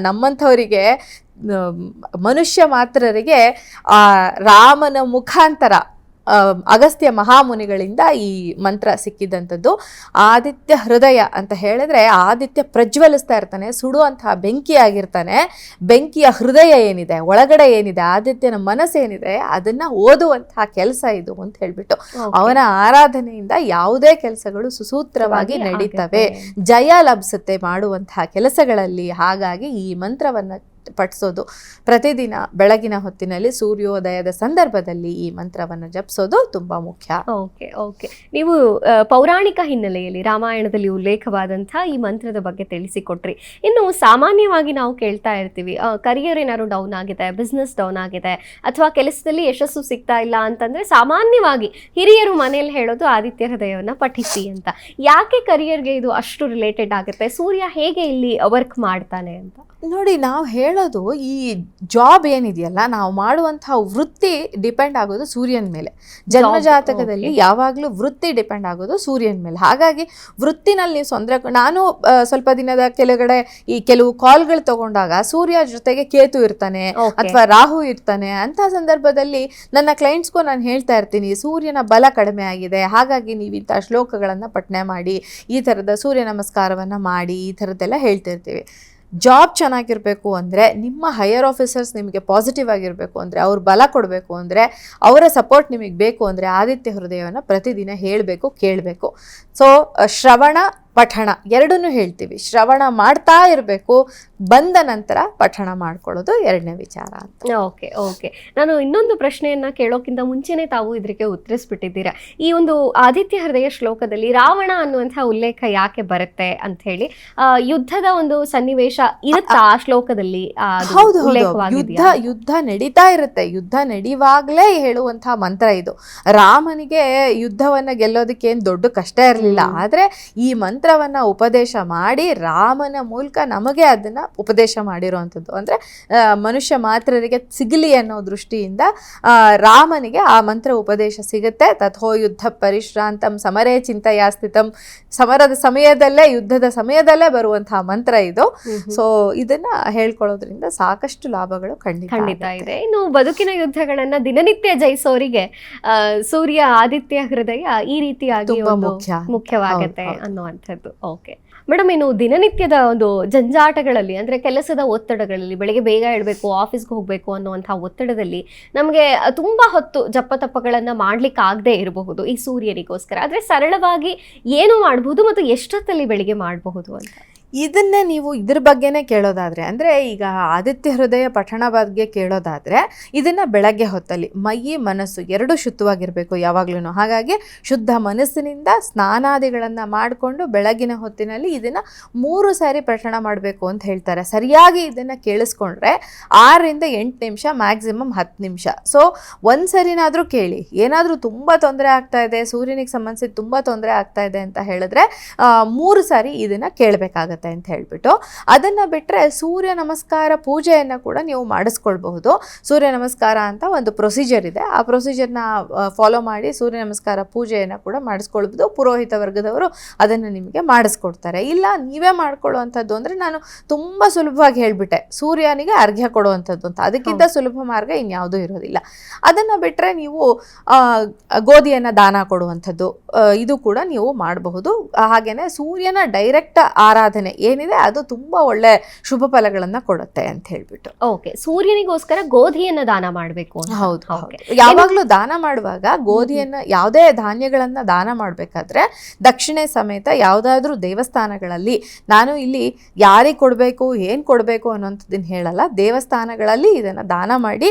ನಮ್ಮಂಥವರಿಗೆ ಮನುಷ್ಯ ಮಾತ್ರರಿಗೆ ಆ ರಾಮನ ಮುಖಾಂತರ ಅಗಸ್ತ್ಯ ಮಹಾಮುನಿಗಳಿಂದ ಈ ಮಂತ್ರ ಸಿಕ್ಕಿದಂಥದ್ದು. ಆದಿತ್ಯ ಹೃದಯ ಅಂತ ಹೇಳಿದ್ರೆ ಆದಿತ್ಯ ಪ್ರಜ್ವಲಿಸ್ತಾ ಇರ್ತಾನೆ, ಸುಡುವಂತಹ ಬೆಂಕಿ ಆಗಿರ್ತಾನೆ. ಬೆಂಕಿಯ ಹೃದಯ ಏನಿದೆ, ಒಳಗಡೆ ಏನಿದೆ, ಆದಿತ್ಯನ ಮನಸ್ಸೇನಿದೆ, ಅದನ್ನ ಓದುವಂತಹ ಕೆಲಸ ಇದು ಅಂತ ಹೇಳ್ಬಿಟ್ಟು ಅವನ ಆರಾಧನೆಯಿಂದ ಯಾವುದೇ ಕೆಲಸಗಳು ಸುಸೂತ್ರವಾಗಿ ನಡೀತವೆ, ಜಯ ಲಭಿಸುತ್ತೆ ಮಾಡುವಂತಹ ಕೆಲಸಗಳಲ್ಲಿ. ಹಾಗಾಗಿ ಈ ಮಂತ್ರವನ್ನ ಪಠಿಸೋದು, ಪ್ರತಿದಿನ ಬೆಳಗಿನ ಹೊತ್ತಿನಲ್ಲಿ ಸೂರ್ಯೋದಯದ ಸಂದರ್ಭದಲ್ಲಿ ಈ ಮಂತ್ರವನ್ನು ಜಪಿಸೋದು ತುಂಬಾ ಮುಖ್ಯ. ಓಕೆ ಓಕೆ ನೀವು ಪೌರಾಣಿಕ ಹಿನ್ನೆಲೆಯಲ್ಲಿ ರಾಮಾಯಣದಲ್ಲಿ ಉಲ್ಲೇಖವಾದಂತಹ ಈ ಮಂತ್ರದ ಬಗ್ಗೆ ತಿಳಿಸಿಕೊಟ್ರಿ. ಇನ್ನು ಸಾಮಾನ್ಯವಾಗಿ ನಾವು ಕೇಳ್ತಾ ಇರ್ತೀವಿ, ಕರಿಯರ್ ಏನಾದ್ರು ಡೌನ್ ಆಗಿದೆ, ಬಿಸ್ನೆಸ್ ಡೌನ್ ಆಗಿದೆ, ಅಥವಾ ಕೆಲಸದಲ್ಲಿ ಯಶಸ್ಸು ಸಿಗ್ತಾ ಇಲ್ಲ ಅಂತಂದ್ರೆ ಸಾಮಾನ್ಯವಾಗಿ ಹಿರಿಯರು ಮನೆಯಲ್ಲಿ ಹೇಳೋದು ಆದಿತ್ಯ ಹೃದಯವನ್ನ ಪಠಿಸಿ ಅಂತ. ಯಾಕೆ ಕರಿಯರ್ಗೆ ಇದು ಅಷ್ಟು ರಿಲೇಟೆಡ್ ಆಗುತ್ತೆ? ಸೂರ್ಯ ಹೇಗೆ ಇಲ್ಲಿ ವರ್ಕ್ ಮಾಡ್ತಾನೆ ಅಂತ ನೋಡಿ, ನಾವು ಹೇಳೋದು ಈ ಜಾಬ್ ಏನಿದೆಯಲ್ಲ, ನಾವು ಮಾಡುವಂತಹ ವೃತ್ತಿ ಡಿಪೆಂಡ್ ಆಗೋದು ಸೂರ್ಯನ ಮೇಲೆ. ಜನ್ಮಜಾತಕದಲ್ಲಿ ಯಾವಾಗಲೂ ವೃತ್ತಿ ಡಿಪೆಂಡ್ ಆಗೋದು ಸೂರ್ಯನ ಮೇಲೆ. ಹಾಗಾಗಿ ವೃತ್ತಿನಲ್ಲಿ ನೀವು ನಾನು ಸ್ವಲ್ಪ ದಿನದ ಕೆಳಗಡೆ ಈ ಕೆಲವು ಕಾಲ್ಗಳು ತಗೊಂಡಾಗ ಸೂರ್ಯ ಜೊತೆಗೆ ಕೇತು ಇರ್ತಾನೆ ಅಥವಾ ರಾಹು ಇರ್ತಾನೆ. ಅಂತ ಸಂದರ್ಭದಲ್ಲಿ ನನ್ನ ಕ್ಲೈಂಟ್ಸ್ಗೂ ನಾನು ಹೇಳ್ತಾ ಇರ್ತೀನಿ, ಸೂರ್ಯನ ಬಲ ಕಡಿಮೆ ಆಗಿದೆ, ಹಾಗಾಗಿ ನೀವು ಇಂಥ ಶ್ಲೋಕಗಳನ್ನು ಪಠನೆ ಮಾಡಿ, ಈ ಥರದ ಸೂರ್ಯ ನಮಸ್ಕಾರವನ್ನು ಮಾಡಿ, ಈ ಥರದ್ದೆಲ್ಲ ಹೇಳ್ತಿರ್ತೀವಿ. ಜಾಬ್ ಚೆನ್ನಾಗಿರಬೇಕು ಅಂದರೆ, ನಿಮ್ಮ ಹೈಯರ್ ಆಫೀಸರ್ಸ್ ನಿಮಗೆ ಪಾಸಿಟಿವ್ ಆಗಿರಬೇಕು ಅಂದರೆ, ಅವ್ರು ಬಲ ಕೊಡಬೇಕು ಅಂದರೆ, ಅವರ ಸಪೋರ್ಟ್ ನಿಮಗೆ ಬೇಕು ಅಂದರೆ ಆದಿತ್ಯ ಹೃದಯವನ್ನು ಪ್ರತಿದಿನ ಹೇಳಬೇಕು, ಕೇಳಬೇಕು. ಸೊ ಶ್ರವಣ ಪಠಣ ಎರಡನ್ನೂ ಹೇಳ್ತೀವಿ. ಶ್ರವಣ ಮಾಡ್ತಾ ಇರಬೇಕು, ಬಂದ ನಂತರ ಪಠಣ ಮಾಡ್ಕೊಳ್ಳೋದು ಎರಡನೇ ವಿಚಾರ ಅಂತ. ಓಕೆ ಓಕೆ ನಾನು ಇನ್ನೊಂದು ಪ್ರಶ್ನೆಯನ್ನ ಕೇಳೋಕ್ಕಿಂತ ಮುಂಚೆನೆ ತಾವು ಇದಕ್ಕೆ ಉತ್ತರಿಸ್ಬಿಟ್ಟಿದ್ದೀರಾ. ಈ ಒಂದು ಆದಿತ್ಯ ಹೃದಯ ಶ್ಲೋಕದಲ್ಲಿ ರಾವಣ ಅನ್ನುವಂತಹ ಉಲ್ಲೇಖ ಯಾಕೆ ಬರುತ್ತೆ ಅಂತ ಹೇಳಿ, ಯುದ್ಧದ ಒಂದು ಸನ್ನಿವೇಶ ಇರುತ್ತಾ ಆ ಶ್ಲೋಕದಲ್ಲಿ? ಹೌದು, ಯುದ್ಧ ನಡೀತಾ ಇರುತ್ತೆ. ಯುದ್ಧ ನಡೆಯುವಾಗಲೇ ಹೇಳುವಂತಹ ಮಂತ್ರ ಇದು. ರಾಮನಿಗೆ ಯುದ್ಧವನ್ನ ಗೆಲ್ಲೋದಕ್ಕೆ ಏನು ದೊಡ್ಡ ಕಷ್ಟ ಇರಲಿಲ್ಲ, ಆದ್ರೆ ಈ ಮಂತ್ರವನ್ನ ಉಪದೇಶ ಮಾಡಿ ರಾಮನ ಮೂಲಕ ನಮಗೆ ಅದನ್ನ ಉಪದೇಶ ಮಾಡಿರುವಂಥದ್ದು. ಅಂದರೆ ಮನುಷ್ಯ ಮಾತ್ರರಿಗೆ ಸಿಗಲಿ ಅನ್ನೋ ದೃಷ್ಟಿಯಿಂದ ರಾಮನಿಗೆ ಆ ಮಂತ್ರ ಉಪದೇಶ ಸಿಗುತ್ತೆ. ತಥೋ ಯುದ್ಧ ಪರಿಶ್ರಾಂತಂ ಸಮರೇ ಚಿಂತೆಯಾ ಸ್ಥಿತಂ. ಸಮರದ ಸಮಯದಲ್ಲೇ, ಯುದ್ಧದ ಸಮಯದಲ್ಲೇ ಬರುವಂತಹ ಮಂತ್ರ ಇದು. ಸೊ ಇದನ್ನ ಹೇಳ್ಕೊಳ್ಳೋದ್ರಿಂದ ಸಾಕಷ್ಟು ಲಾಭಗಳು ಖಂಡಿತ ಇದೆ. ಇನ್ನು ಬದುಕಿನ ಯುದ್ಧಗಳನ್ನ ದಿನನಿತ್ಯ ಜಯಿಸೋರಿಗೆ ಸೂರ್ಯ ಆದಿತ್ಯ ಹೃದಯ ಈ ರೀತಿಯಾಗಿ ಮುಖ್ಯವಾಗುತ್ತೆ ಅನ್ನುವಂಥದ್ದು. ಓಕೆ ಮೇಡಮ್, ಇನ್ನು ದಿನನಿತ್ಯದ ಒಂದು ಜಂಜಾಟಗಳಲ್ಲಿ ಅಂದರೆ ಕೆಲಸದ ಒತ್ತಡಗಳಲ್ಲಿ, ಬೆಳಗ್ಗೆ ಬೇಗ ಏಳಬೇಕು, ಆಫೀಸ್ಗೆ ಹೋಗಬೇಕು ಅನ್ನುವಂಥ ಒತ್ತಡದಲ್ಲಿ ನಮಗೆ ತುಂಬ ಹೊತ್ತು ಜಪ ತಪ್ಪಗಳನ್ನು ಮಾಡ್ಲಿಕ್ಕೆ ಆಗದೆ ಇರಬಹುದು ಈ ಸೂರ್ಯನಿಗೋಸ್ಕರ. ಆದರೆ ಸರಳವಾಗಿ ಏನು ಮಾಡಬಹುದು ಮತ್ತು ಎಷ್ಟೊತ್ತಲ್ಲಿ ಬೆಳಿಗ್ಗೆ ಮಾಡಬಹುದು ಅಂತ? ಇದನ್ನೇ ನೀವು ಇದ್ರ ಬಗ್ಗೆನೇ ಕೇಳೋದಾದರೆ, ಅಂದರೆ ಈಗ ಆದಿತ್ಯ ಹೃದಯ ಪಠಣ ಬಗ್ಗೆ ಕೇಳೋದಾದರೆ ಇದನ್ನು ಬೆಳಗ್ಗೆ ಹೊತ್ತಲ್ಲಿ ಮೈ ಮನಸ್ಸು ಎರಡು ಶುದ್ಧವಾಗಿರಬೇಕು ಯಾವಾಗಲೂ. ಹಾಗಾಗಿ ಶುದ್ಧ ಮನಸ್ಸಿನಿಂದ ಸ್ನಾನಾದಿಗಳನ್ನು ಮಾಡಿಕೊಂಡು ಬೆಳಗಿನ ಹೊತ್ತಿನಲ್ಲಿ ಇದನ್ನು 3 ಸಾರಿ ಪಠಣ ಮಾಡಬೇಕು ಅಂತ ಹೇಳ್ತಾರೆ. ಸರಿಯಾಗಿ ಇದನ್ನು ಕೇಳಿಸ್ಕೊಂಡ್ರೆ 6ರಿಂದ 8 ನಿಮಿಷ, ಮ್ಯಾಕ್ಸಿಮಮ್ 10 ನಿಮಿಷ. ಸೊ ಒಂದು ಸರಿನಾದರೂ ಕೇಳಿ. ಏನಾದರೂ ತುಂಬ ತೊಂದರೆ ಆಗ್ತಾ ಇದೆ, ಸೂರ್ಯನಿಗೆ ಸಂಬಂಧಿಸಿ ತುಂಬ ತೊಂದರೆ ಆಗ್ತಾ ಇದೆ ಅಂತ ಹೇಳಿದ್ರೆ 3 ಸಾರಿ ಇದನ್ನು ಕೇಳಬೇಕಾಗತ್ತೆ ಅಂತ ಹೇಳ್ಬಿಟ್ಟು. ಅದನ್ನ ಬಿಟ್ಟರೆ ಸೂರ್ಯ ನಮಸ್ಕಾರ ಪೂಜೆಯನ್ನು ಕೂಡ ನೀವು ಮಾಡಿಸ್ಕೊಳ್ಬಹುದು. ಸೂರ್ಯ ನಮಸ್ಕಾರ ಅಂತ ಒಂದು ಪ್ರೊಸೀಜರ್ ಇದೆ, ಆ ಪ್ರೊಸೀಜರ್ನ ಫಾಲೋ ಮಾಡಿ ಸೂರ್ಯ ನಮಸ್ಕಾರ ಪೂಜೆಯನ್ನು ಕೂಡ ಮಾಡಿಸ್ಕೊಳ್ಬೋದು. ಪುರೋಹಿತ ವರ್ಗದವರು ಅದನ್ನು ನಿಮಗೆ ಮಾಡಿಸ್ಕೊಡ್ತಾರೆ. ಇಲ್ಲ ನೀವೇ ಮಾಡ್ಕೊಳ್ಳುವಂಥದ್ದು ಅಂದರೆ ನಾನು ತುಂಬ ಸುಲಭವಾಗಿ ಹೇಳಿಬಿಟ್ಟೆ, ಸೂರ್ಯನಿಗೆ ಅರ್ಘ್ಯ ಕೊಡುವಂಥದ್ದು ಅಂತ. ಅದಕ್ಕಿಂತ ಸುಲಭ ಮಾರ್ಗ ಇನ್ಯಾವುದೂ ಇರೋದಿಲ್ಲ. ಅದನ್ನು ಬಿಟ್ಟರೆ ನೀವು ಗೋಧಿಯನ್ನು ದಾನ ಕೊಡುವಂಥದ್ದು, ಇದು ಕೂಡ ನೀವು ಮಾಡಬಹುದು. ಹಾಗೆಯೇ ಸೂರ್ಯನ ಡೈರೆಕ್ಟ್ ಆರಾಧನೆ ಏನಿದೆ ಅದು ತುಂಬಾ ಒಳ್ಳೆ ಶುಭ ಫಲಗಳನ್ನ ಕೊಡುತ್ತೆ ಅಂತ ಹೇಳ್ಬಿಟ್ಟು. ಓಕೆ, ಸೂರ್ಯನಿಗೋಸ್ಕರ ಗೋಧಿಯನ್ನ ದಾನ ಮಾಡಬೇಕು. ಹೌದು, ಯಾವಾಗಲೂ ದಾನ ಮಾಡುವಾಗ ಗೋಧಿಯನ್ನ, ಯಾವುದೇ ಧಾನ್ಯಗಳನ್ನ ದಾನ ಮಾಡಬೇಕಾದ್ರೆ ದಕ್ಷಿಣೆ ಸಮೇತ ಯಾವುದಾದ್ರೂ ದೇವಸ್ಥಾನಗಳಲ್ಲಿ, ನಾನು ಇಲ್ಲಿ ಯಾರಿಗೆ ಕೊಡಬೇಕು ಏನು ಕೊಡಬೇಕು ಅನ್ನೋಂಥದ್ದನ್ನು ಹೇಳಲ್ಲ, ದೇವಸ್ಥಾನಗಳಲ್ಲಿ ಇದನ್ನ ದಾನ ಮಾಡಿ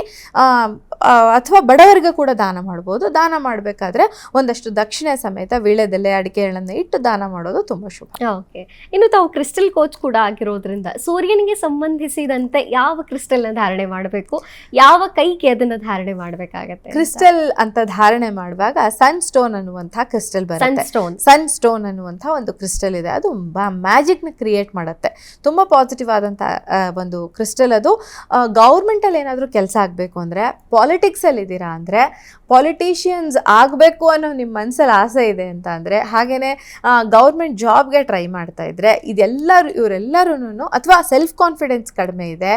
ಅಥವಾ ಬಡವರಿಗೆ ಕೂಡ ದಾನ ಮಾಡ್ಬೋದು. ದಾನ ಮಾಡಬೇಕಾದ್ರೆ ಒಂದಷ್ಟು ದಕ್ಷಿಣೆ ಸಮೇತ ವೀಳ್ಯದೆಲೆ, ಅಡಿಕೆ ಎಣ್ಣೆಯನ್ನು ಇಟ್ಟು ದಾನ ಮಾಡೋದು ತುಂಬಾ ಶುಭ. ಓಕೆ, ಇನ್ನು ತಾವು ಕ್ರಿಸ್ಟಲ್ ಕೋಚ್ ಕೂಡ ಆಗಿರೋದ್ರಿಂದ ಸೂರ್ಯನಿಗೆ ಸಂಬಂಧಿಸಿದಂತೆ ಯಾವ ಕ್ರಿಸ್ಟಲ್ನ ಧಾರಣೆ ಮಾಡಬೇಕು, ಯಾವ ಕೈಗೆ ಅದನ್ನ ಧಾರಣೆ ಮಾಡಬೇಕಾಗತ್ತೆ? ಕ್ರಿಸ್ಟಲ್ ಅಂತ ಧಾರಣೆ ಮಾಡುವಾಗ ಸನ್ ಸ್ಟೋನ್ ಅನ್ನುವಂತಹ ಕ್ರಿಸ್ಟಲ್ ಬರುತ್ತೆ. ಸನ್ ಸ್ಟೋನ್ ಅನ್ನುವಂತಹ ಒಂದು ಕ್ರಿಸ್ಟಲ್ ಇದೆ, ಅದು ಮ್ಯಾಜಿಕ್ ನ ಕ್ರಿಯೇಟ್ ಮಾಡುತ್ತೆ. ತುಂಬಾ ಪಾಸಿಟಿವ್ ಆದಂತಹ ಒಂದು ಕ್ರಿಸ್ಟಲ್ ಅದು. ಗೌರ್ಮೆಂಟ್ ಅಲ್ಲಿ ಏನಾದರೂ ಕೆಲಸ ಆಗಬೇಕು ಅಂದ್ರೆ ಪಾಲಿಟಿಕ್ಸಲ್ಲಿ ಇದ್ದೀರಾ ಅಂದರೆ, ಪಾಲಿಟಿಷಿಯನ್ಸ್ ಆಗಬೇಕು ಅನ್ನೋ ನಿಮ್ಮ ಮನಸ್ಸಲ್ಲಿ ಆಸೆ ಇದೆ ಅಂತ ಅಂದರೆ, ಹಾಗೆಯೇ ಗೌರ್ಮೆಂಟ್ ಜಾಬ್ಗೆ ಟ್ರೈ ಮಾಡ್ತಾ ಇದ್ರೆ, ಇವರೆಲ್ಲರೂ ಅಥವಾ ಸೆಲ್ಫ್ ಕಾನ್ಫಿಡೆನ್ಸ್ ಕಡಿಮೆ ಇದೆ,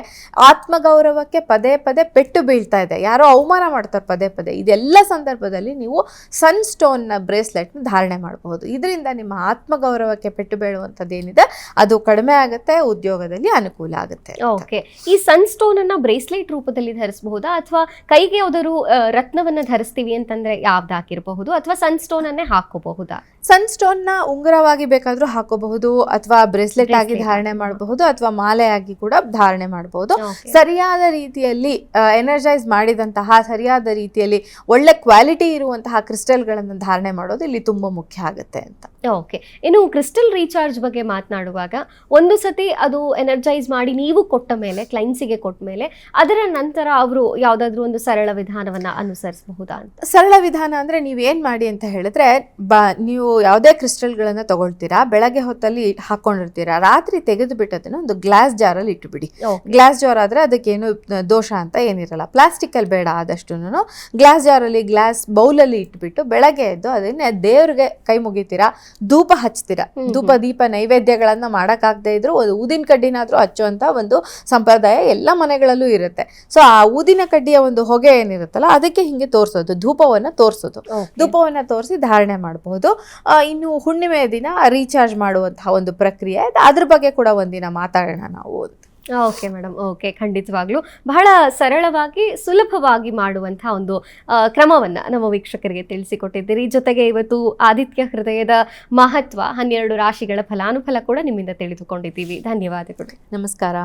ಆತ್ಮಗೌರವಕ್ಕೆ ಪದೇ ಪದೇ ಪೆಟ್ಟು ಬೀಳ್ತಾ ಇದೆ, ಯಾರೋ ಅವಮಾನ ಮಾಡ್ತಾರೆ ಪದೇ ಪದೇ, ಇದೆಲ್ಲ ಸಂದರ್ಭದಲ್ಲಿ ನೀವು ಸನ್ಸ್ಟೋನ್ನ ಬ್ರೇಸ್ಲೆಟ್ನ ಧಾರಣೆ ಮಾಡಬಹುದು. ಇದರಿಂದ ನಿಮ್ಮ ಆತ್ಮಗೌರವಕ್ಕೆ ಪೆಟ್ಟು ಬೀಳುವಂಥದ್ದು ಏನಿದೆ ಅದು ಕಡಿಮೆ ಆಗುತ್ತೆ, ಉದ್ಯೋಗದಲ್ಲಿ ಅನುಕೂಲ ಆಗುತ್ತೆ. ಓಕೆ, ಈ ಸನ್ಸ್ಟೋನ್ ಅನ್ನ ಬ್ರೇಸ್ಲೆಟ್ ರೂಪದಲ್ಲಿ ಧರಿಸಬಹುದಾ, ಅಥವಾ ಕೈಗೆ ಯಾವ್ದಾದ್ರು ರತ್ನವನ್ನ ಧರಿಸ್ತೀವಿ ಅಂತಂದ್ರೆ ಯಾವ್ದು ಹಾಕಿರಬಹುದು, ಅಥವಾ ಸನ್ಸ್ಟೋನ್ ಅನ್ನೇ ಹಾಕೋಬಹುದಾ? ಸನ್ಸ್ಟೋನ್ ನ ಉಂಗುರವಾಗಿ ಬೇಕಾದ್ರೂ ಹಾಕೋಬಹುದು, ಅಥವಾ ಬ್ರೇಸ್ಲೆಟ್ ಆಗಿ ಧಾರಣೆ ಮಾಡಬಹುದು, ಅಥವಾ ಮಾಲೆಯಾಗಿ ಕೂಡ ಧಾರಣೆ ಮಾಡಬಹುದು. ಸರಿಯಾದ ರೀತಿಯಲ್ಲಿ ಎನರ್ಜೈಸ್ ಮಾಡಿದಂತಹ, ಸರಿಯಾದ ರೀತಿಯಲ್ಲಿ ಒಳ್ಳೆ ಕ್ವಾಲಿಟಿ ಇರುವಂತಹ ಕ್ರಿಸ್ಟಲ್ಗಳನ್ನು ಧಾರಣೆ ಮಾಡೋದು ಇಲ್ಲಿ ತುಂಬಾ ಮುಖ್ಯ ಆಗುತ್ತೆ ಅಂತ. ಓಕೆ, ಇನ್ನು ಕ್ರಿಸ್ಟಲ್ ರೀಚಾರ್ಜ್ ಬಗ್ಗೆ ಮಾತನಾಡುವಾಗ, ಒಂದು ಸತಿ ಅದು ಎನರ್ಜೈಸ್ ಮಾಡಿ ನೀವು ಕೊಟ್ಟ ಮೇಲೆ, ಕ್ಲೈಂಟ್ಸಿಗೆ ಕೊಟ್ಟ ಮೇಲೆ, ಅದರ ನಂತರ ಅವರು ಯಾವ್ದಾದ್ರು ಒಂದು ಸರಳ ವಿಧಾನವನ್ನ ಅನುಸರಿಸಬಹುದಾ ಅಂತ? ಸರಳ ವಿಧಾನ ಅಂದ್ರೆ ನೀವೇನ್ ಮಾಡಿ ಅಂತ ಹೇಳಿದ್ರೆ, ನೀವು ಯಾವುದೇ ಕ್ರಿಸ್ಟಲ್ಗಳನ್ನ ತಗೊಳ್ತೀರಾ, ಬೆಳಗ್ಗೆ ಹೊತ್ತಲ್ಲಿ ಹಾಕೊಂಡಿರ್ತೀರಾ, ರಾತ್ರಿ ತೆಗೆದು ಬಿಟ್ಟದನ್ನ ಒಂದು ಗ್ಲಾಸ್ ಜಾರಲ್ಲಿ ಇಟ್ಟುಬಿಡಿ. ಗ್ಲಾಸ್ ಜಾರ್ ಆದ್ರೆ ಅದಕ್ಕೇನು ದೋಷ ಅಂತ ಏನಿರಲ್ಲ. ಪ್ಲಾಸ್ಟಿಕ್ ಅಲ್ಲಿ ಬೇಡ, ಆದಷ್ಟು ಗ್ಲಾಸ್ ಜಾರಲ್ಲಿ, ಗ್ಲಾಸ್ ಬೌಲಲ್ಲಿ ಇಟ್ಬಿಟ್ಟು ಬೆಳಗ್ಗೆ ಎದ್ದು ಅದನ್ನೇ ದೇವ್ರಿಗೆ ಕೈ ಮುಗಿತೀರಾ, ಧೂಪ ಹಚ್ತೀರಾ. ಧೂಪ ದೀಪ ನೈವೇದ್ಯಗಳನ್ನ ಮಾಡಕ್ಕಾಗದೇ ಇದ್ರು ಒಂದು ಊದಿನ ಕಡ್ಡಿನಾದ್ರೂ ಹಚ್ಚುವಂತ ಒಂದು ಸಂಪ್ರದಾಯ ಎಲ್ಲ ಮನೆಗಳಲ್ಲೂ ಇರುತ್ತೆ. ಸೊ ಆ ಊದಿನ ಕಡ್ಡಿಯ ಒಂದು ಹೊಗೆ ಏನಿರುತ್ತಲ್ಲ ಅದಕ್ಕೆ ಹಿಂಗೆ ತೋರಿಸೋದು, ಧೂಪವನ್ನ ತೋರಿಸೋದು, ಧೂಪವನ್ನ ತೋರಿಸಿ ಧಾರಣೆ ಮಾಡಬಹುದು. ಇನ್ನು ಹುಣ್ಣಿಮೆಯ ದಿನ ರೀಚಾರ್ಜ್ ಮಾಡುವಂತಹ ಒಂದು ಪ್ರಕ್ರಿಯೆ, ಅದ್ರ ಬಗ್ಗೆ ಕೂಡ ಒಂದಿನ ಮಾತಾಡೋಣ ನಾವು. ಓಕೆ ಮೇಡಮ್, ಓಕೆ, ಖಂಡಿತವಾಗ್ಲೂ ಬಹಳ ಸರಳವಾಗಿ ಸುಲಭವಾಗಿ ಮಾಡುವಂತಹ ಒಂದು ಕ್ರಮವನ್ನ ನಮ್ಮ ವೀಕ್ಷಕರಿಗೆ ತಿಳಿಸಿಕೊಟ್ಟಿದ್ದೀರಿ. ಜೊತೆಗೆ ಇವತ್ತು ಆದಿತ್ಯ ಹೃದಯದ ಮಹತ್ವ, 12 ರಾಶಿಗಳ ಫಲಾನುಫಲ ಕೂಡ ನಿಮ್ಮಿಂದ ತಿಳಿದುಕೊಂಡಿದ್ದೀವಿ. ಧನ್ಯವಾದಗಳು. ನಮಸ್ಕಾರ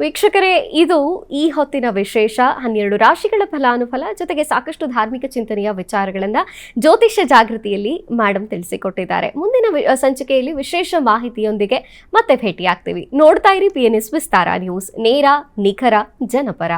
ವೀಕ್ಷಕರೇ, ಇದು ಈ ಹೊತ್ತಿನ ವಿಶೇಷ. 12 ರಾಶಿಗಳ ಫಲಾನುಫಲ ಜೊತೆಗೆ ಸಾಕಷ್ಟು ಧಾರ್ಮಿಕ ಚಿಂತನೆಯ ವಿಚಾರಗಳನ್ನ ಜ್ಯೋತಿಷ್ಯ ಜಾಗೃತಿಯಲ್ಲಿ ಮೇಡಮ್ ತಿಳಿಸಿಕೊಟ್ಟಿದ್ದಾರೆ. ಮುಂದಿನ ಸಂಚಿಕೆಯಲ್ಲಿ ವಿಶೇಷ ಮಾಹಿತಿಯೊಂದಿಗೆ ಮತ್ತೆ ಭೇಟಿಯಾಗ್ತೀವಿ. ನೋಡ್ತಾ ಇರಿ PNS ವಿಸ್ತಾರ ನ್ಯೂಸ್, ನೇರ, ನಿಖರ, ಜನಪರ.